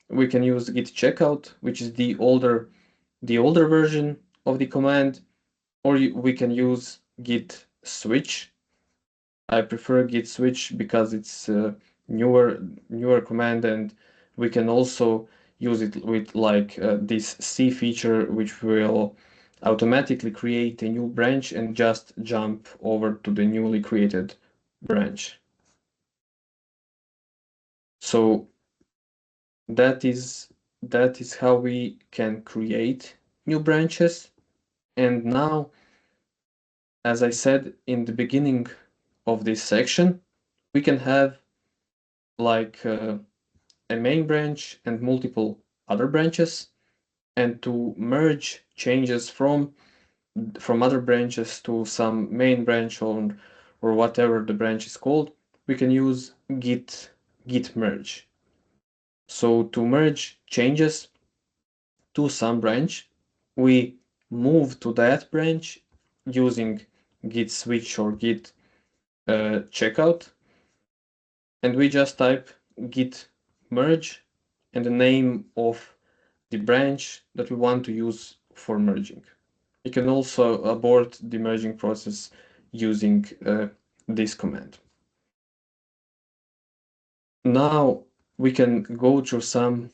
We can use git checkout, which is the older version of the command, or we can use git switch. I prefer git switch because it's a newer command, and we can also use it with like this C feature, which will automatically create a new branch and just jump over to the newly created branch. So that is how we can create new branches. And now, as I said in the beginning of this section, we can have like a main branch and multiple other branches, and to merge changes from other branches to some main branch or whatever the branch is called, we can use git merge. So to merge changes to some branch, we move to that branch using git switch or git checkout, and we just type git merge and the name of the branch that we want to use for merging. You can also abort the merging process using this command. Now we can go through some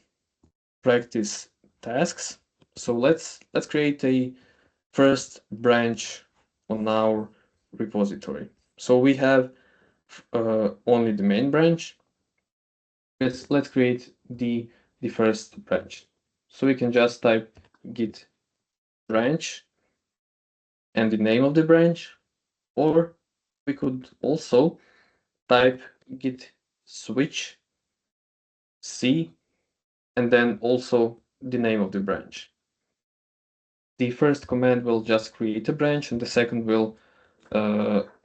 practice tasks. So let's create a first branch on our repository. So we have only the main branch. Let's create the first branch. So we can just type git branch and the name of the branch, or we could also type git switch C and then also the name of the branch. The first command will just create a branch, and the second will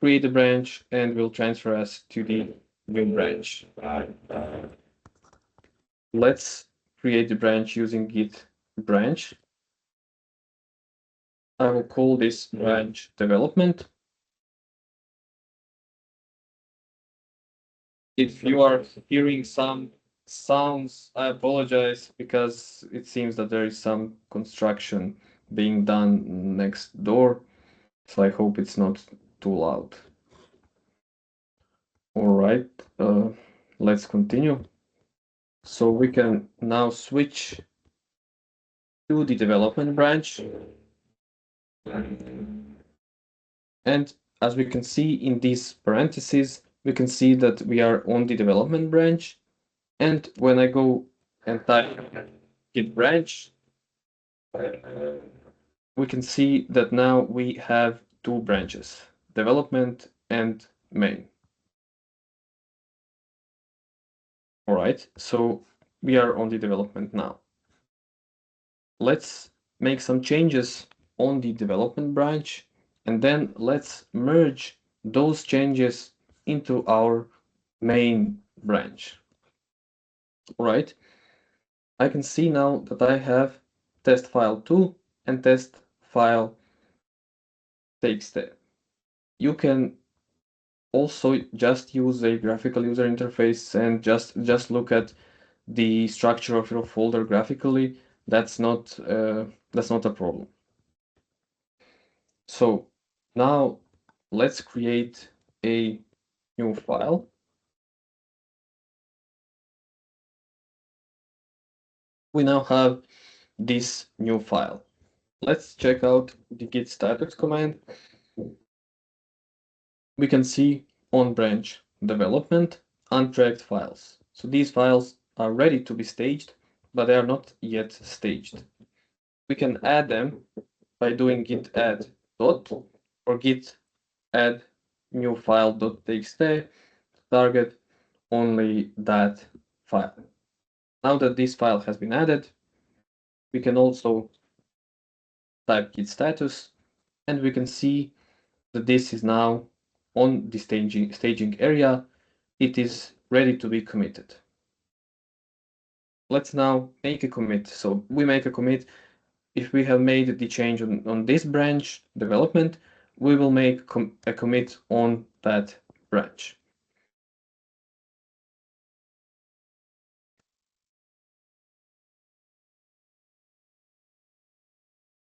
create a branch and will transfer us to the new branch. Let's create the branch using git branch. I will call this branch development. If you are hearing some sounds, I apologize because it seems that there is some construction being done next door, so I hope it's not too loud. All right, let's continue. So we can now switch to the development branch. And as we can see in these parentheses, we can see that we are on the development branch. And when I go and type git branch, we can see that now we have two branches, development and main. All right, so we are on the development now. Let's make some changes on the development branch, and then let's merge those changes into our main branch. All right, I can see now that I have test file 2 and test file txt. You can also just use a graphical user interface and just look at the structure of your folder graphically. That's not a problem. So now let's create a new file. We now have this new file. Let's check out the git status command. We can see on branch development untracked files. So these files are ready to be staged, but they are not yet staged. We can add them by doing git add dot or git add new file.txt, target only that file. Now that this file has been added, we can also type git status, and we can see that this is now on the staging area. It is ready to be committed. Let's now make a commit. So we make a commit. If we have made the change on this branch development, we will make a commit on that branch.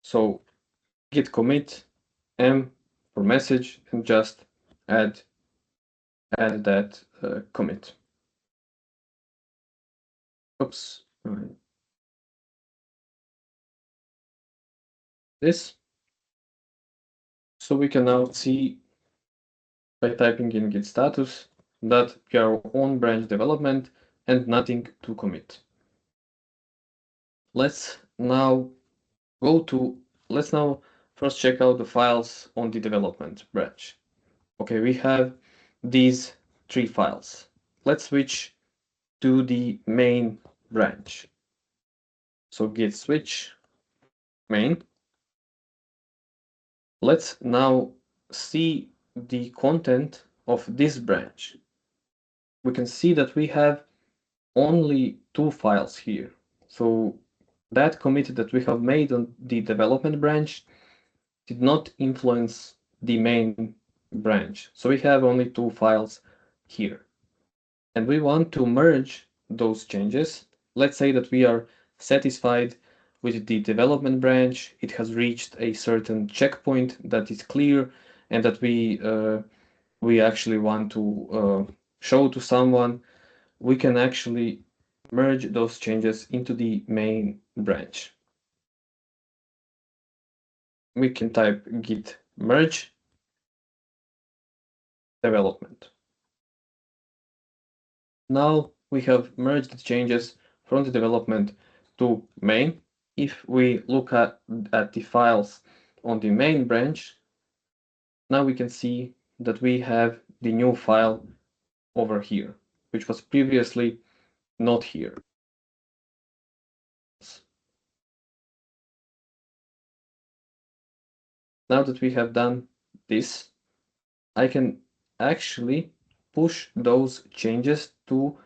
So git commit m for message and just add that commit. Oops, this. So we can now see by typing in git status that we are on branch development and nothing to commit. Let's now go to, let's now first check out the files on the development branch. Okay, we have these three files. Let's switch to the main branch. So git switch main. Let's now see the content of this branch. We can see that we have only two files here. So that commit that we have made on the development branch did not influence the main branch. So we have only two files here. And we want to merge those changes. Let's say that we are satisfied with the development branch. It has reached a certain checkpoint that is clear and that we actually want to show to someone. We can actually merge those changes into the main branch. We can type git merge development. Now we have merged the changes from the development to main. If we look at the files on the main branch, now we can see that we have the new file over here, which was previously not here. Now that we have done this, I can actually push those changes to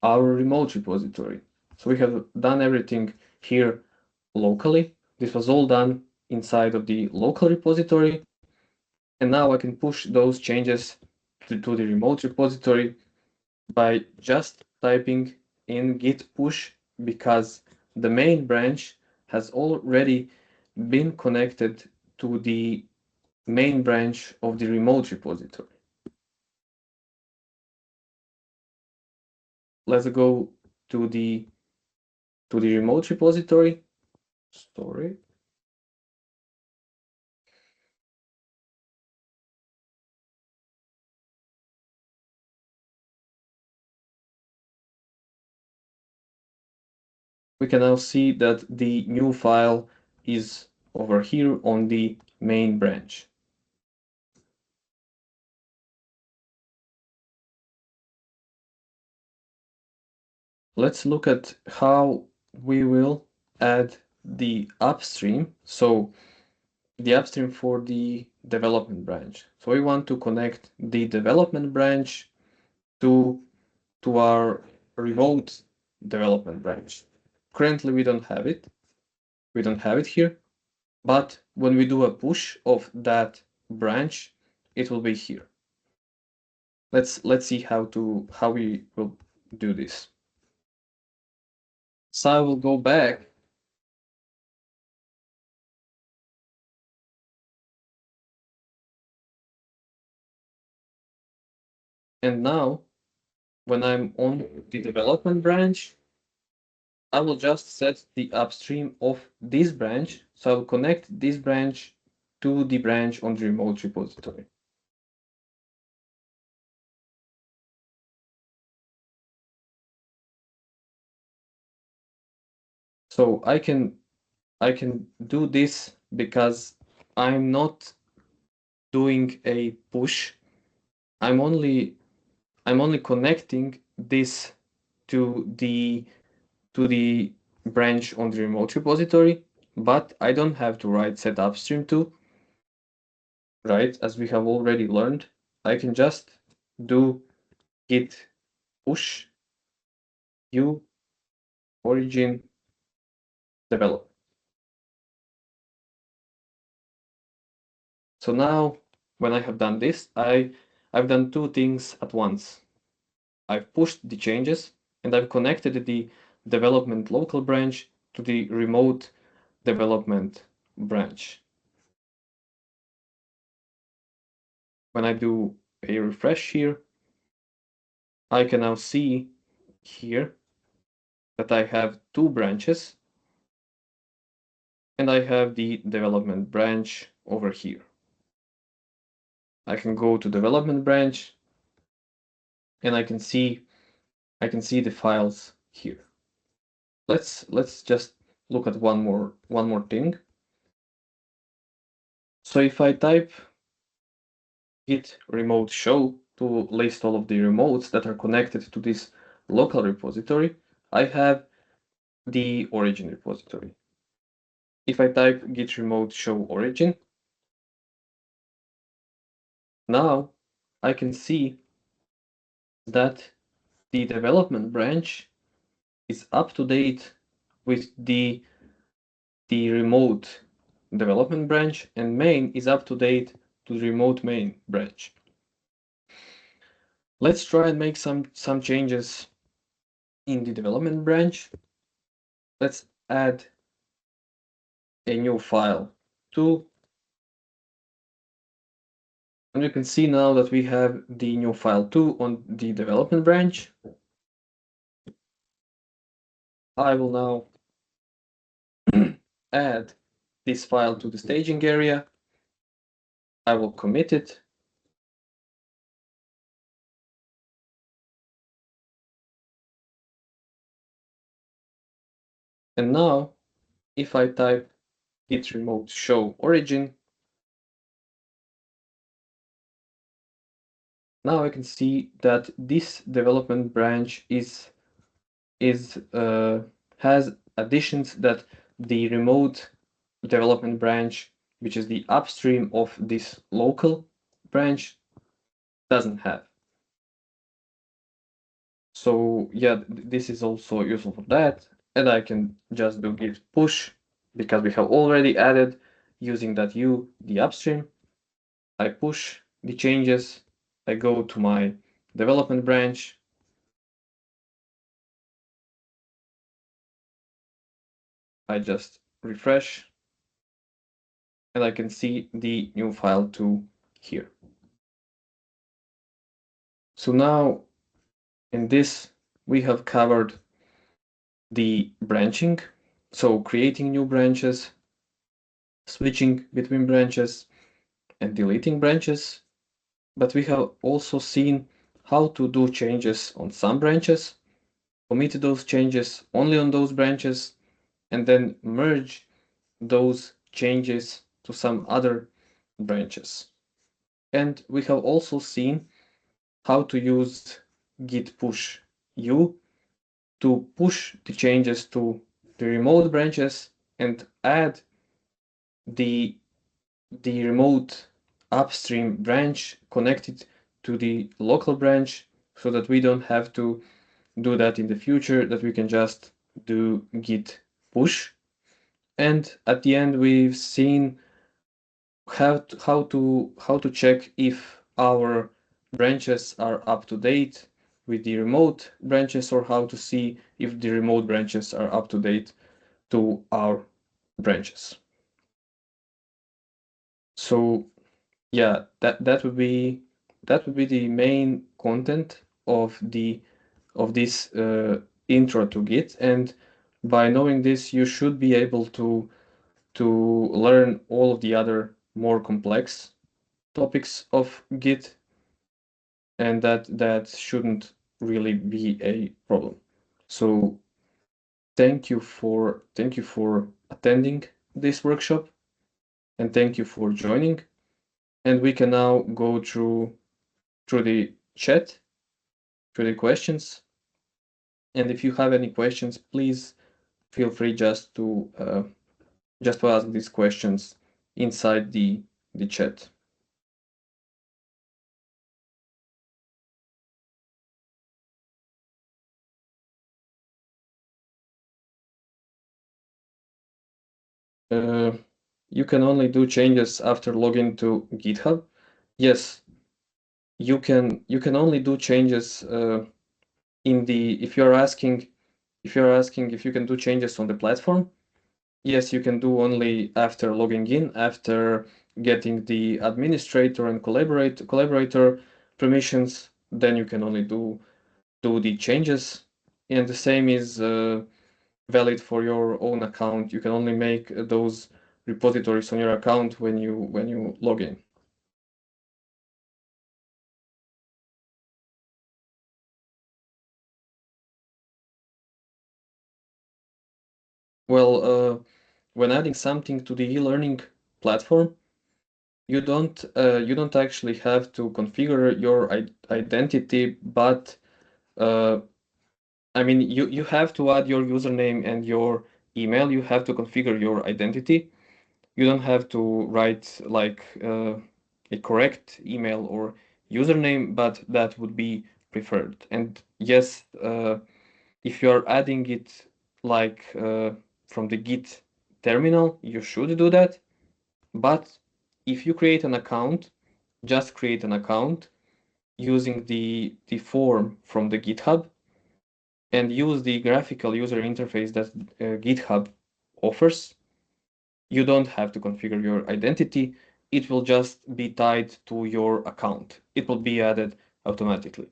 our remote repository. So we have done everything here locally. This was all done inside of the local repository. And now I can push those changes to the remote repository by just typing in git push, because the main branch has already been connected to the main branch of the remote repository. Let's go to the remote repository. Sorry. We can now see that the new file is over here on the main branch. Let's look at how we will add the upstream. So the upstream for the development branch. So we want to connect the development branch to our remote development branch. Currently, we don't have it. We don't have it here. But when we do a push of that branch, it will be here. Let's see how we will do this. So I will go back and now when I'm on the development branch, I will just set the upstream of this branch. So I will connect this branch to the branch on the remote repository. So I can do this because I'm not doing a push. I'm only connecting this to the branch on the remote repository, but I don't have to write set upstream to, right? As we have already learned, I can just do git push u origin develop. So now when I have done this, I've done two things at once. I've pushed the changes and I've connected the development local branch to the remote development branch. When I do a refresh here, I can now see here that I have two branches. and I have the development branch over here. I can go to development branch and I can see the files here. Let's just look at one more thing. So if I type git remote show to list all of the remotes that are connected to this local repository, I have the origin repository. If I type git remote show origin, now I can see that the development branch is up to date with the remote development branch, and main is up to date to the remote main branch. Let's try and make some changes in the development branch. Let's add a new file to, and you can see now that we have the new file 2 on the development branch. I will now add this file to the staging area. I will commit it. And now, if I type git remote show origin, now I can see that this development branch has additions that the remote development branch, which is the upstream of this local branch, doesn't have. So yeah, this is also useful for that. And I can just do git push because we have already added using that u the upstream. I push the changes. I go to my development branch. I just refresh and I can see the new file 2 here. So now in this, we have covered the branching, so creating new branches, switching between branches, and deleting branches. But we have also seen how to do changes on some branches, commit those changes only on those branches, and then merge those changes to some other branches. And we have also seen how to use git push u to push the changes to the remote branches and add the remote upstream branch connected to the local branch so that we don't have to do that in the future, that we can just do git push. And at the end, we've seen how to check if our branches are up to date with the remote branches, or how to see if the remote branches are up to date to our branches. So yeah, that would be the main content of this intro to Git. And by knowing this, you should be able to learn all of the other more complex topics of Git, and that shouldn't really be a problem. So thank you for attending this workshop, and thank you for joining. And we can now go through the chat, through the questions. And if you have any questions, please feel free just to ask these questions inside the chat. You can only do changes after login to GitHub. Yes, you can only do changes in the if you're asking if you can do changes on the platform. Yes, you can do only after logging in, after getting the administrator and collaborator permissions. Then you can only do the changes. And the same is valid for your own account. You can only make those repositories on your account when you log in. Well, when adding something to the e-learning platform, you don't actually have to configure your identity, but uh, I mean you have to add your username and your email. You have to configure your identity. You don't have to write like a correct email or username, but that would be preferred. And yes, if you are adding it like from the Git terminal, you should do that. But if you create an account, just create an account using the form from the GitHub and use the graphical user interface that GitHub offers. You don't have to configure your identity. It will just be tied to your account. It will be added automatically.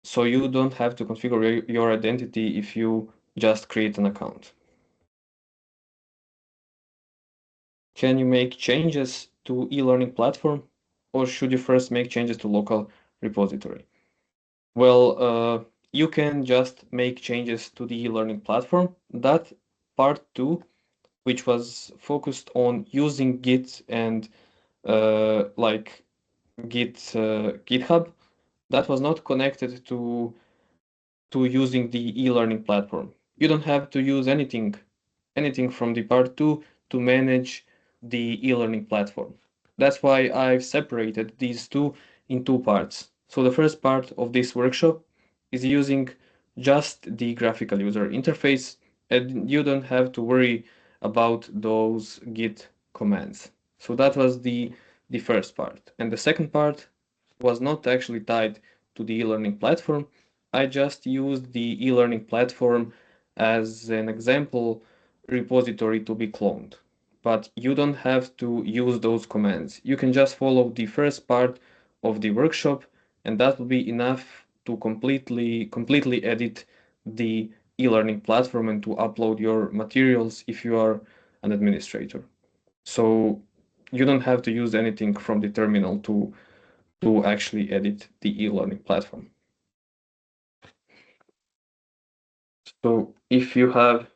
So you don't have to configure your identity if you just create an account. Can you make changes to e-learning platform, or should you first make changes to local repository? Well, you can just make changes to the e-learning platform. That part two, which was focused on using Git and like GitHub, that was not connected to using the e-learning platform. You don't have to use anything from the part two to manage the e-learning platform. That's why I've separated these two in two parts. So the first part of this workshop is using just the graphical user interface, and you don't have to worry about those Git commands. So that was the first part. And the second part was not actually tied to the e-learning platform. I just used the e-learning platform as an example repository to be cloned. But you don't have to use those commands. You can just follow the first part of the workshop, and that will be enough to completely edit the e-learning platform and to upload your materials if you are an administrator. So you don't have to use anything from the terminal to actually edit the e-learning platform. So if you have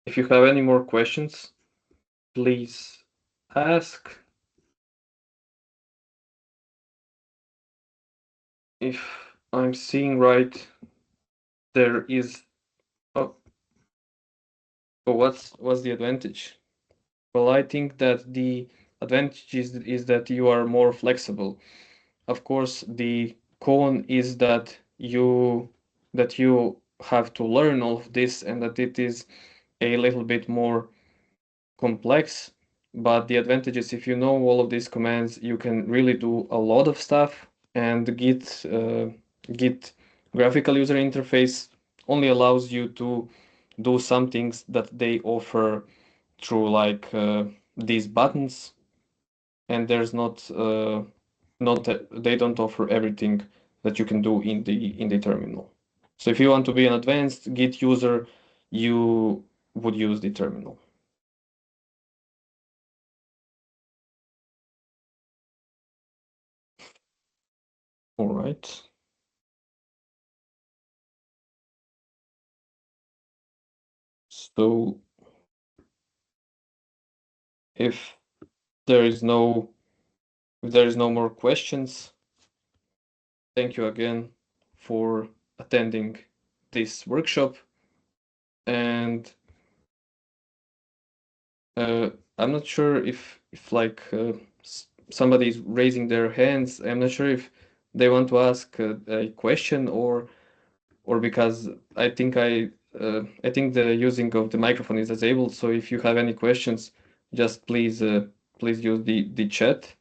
any more questions, please ask. If I'm seeing right, there is oh, oh what's the advantage? Well, I think that the advantage is that you are more flexible. Of course, the con is that you have to learn all of this and that it is a little bit more complex, but the advantage is if you know all of these commands, you can really do a lot of stuff. And Git graphical user interface only allows you to do some things that they offer through like these buttons, and there's not they don't offer everything that you can do in the terminal. So if you want to be an advanced Git user, you would use the terminal. All right. So if there is no if there is no more questions, thank you again for attending this workshop. And uh, I'm not sure if like somebody is raising their hands. I'm not sure if they want to ask a question or because I think the using of the microphone is disabled. So if you have any questions, just please use the chat.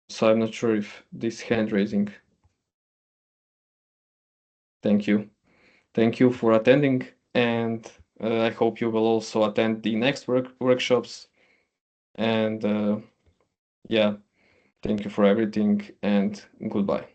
So I'm not sure if this hand raising. Thank you. Thank you for attending, and I hope you will also attend the next workshops. And yeah, thank you for everything, and goodbye.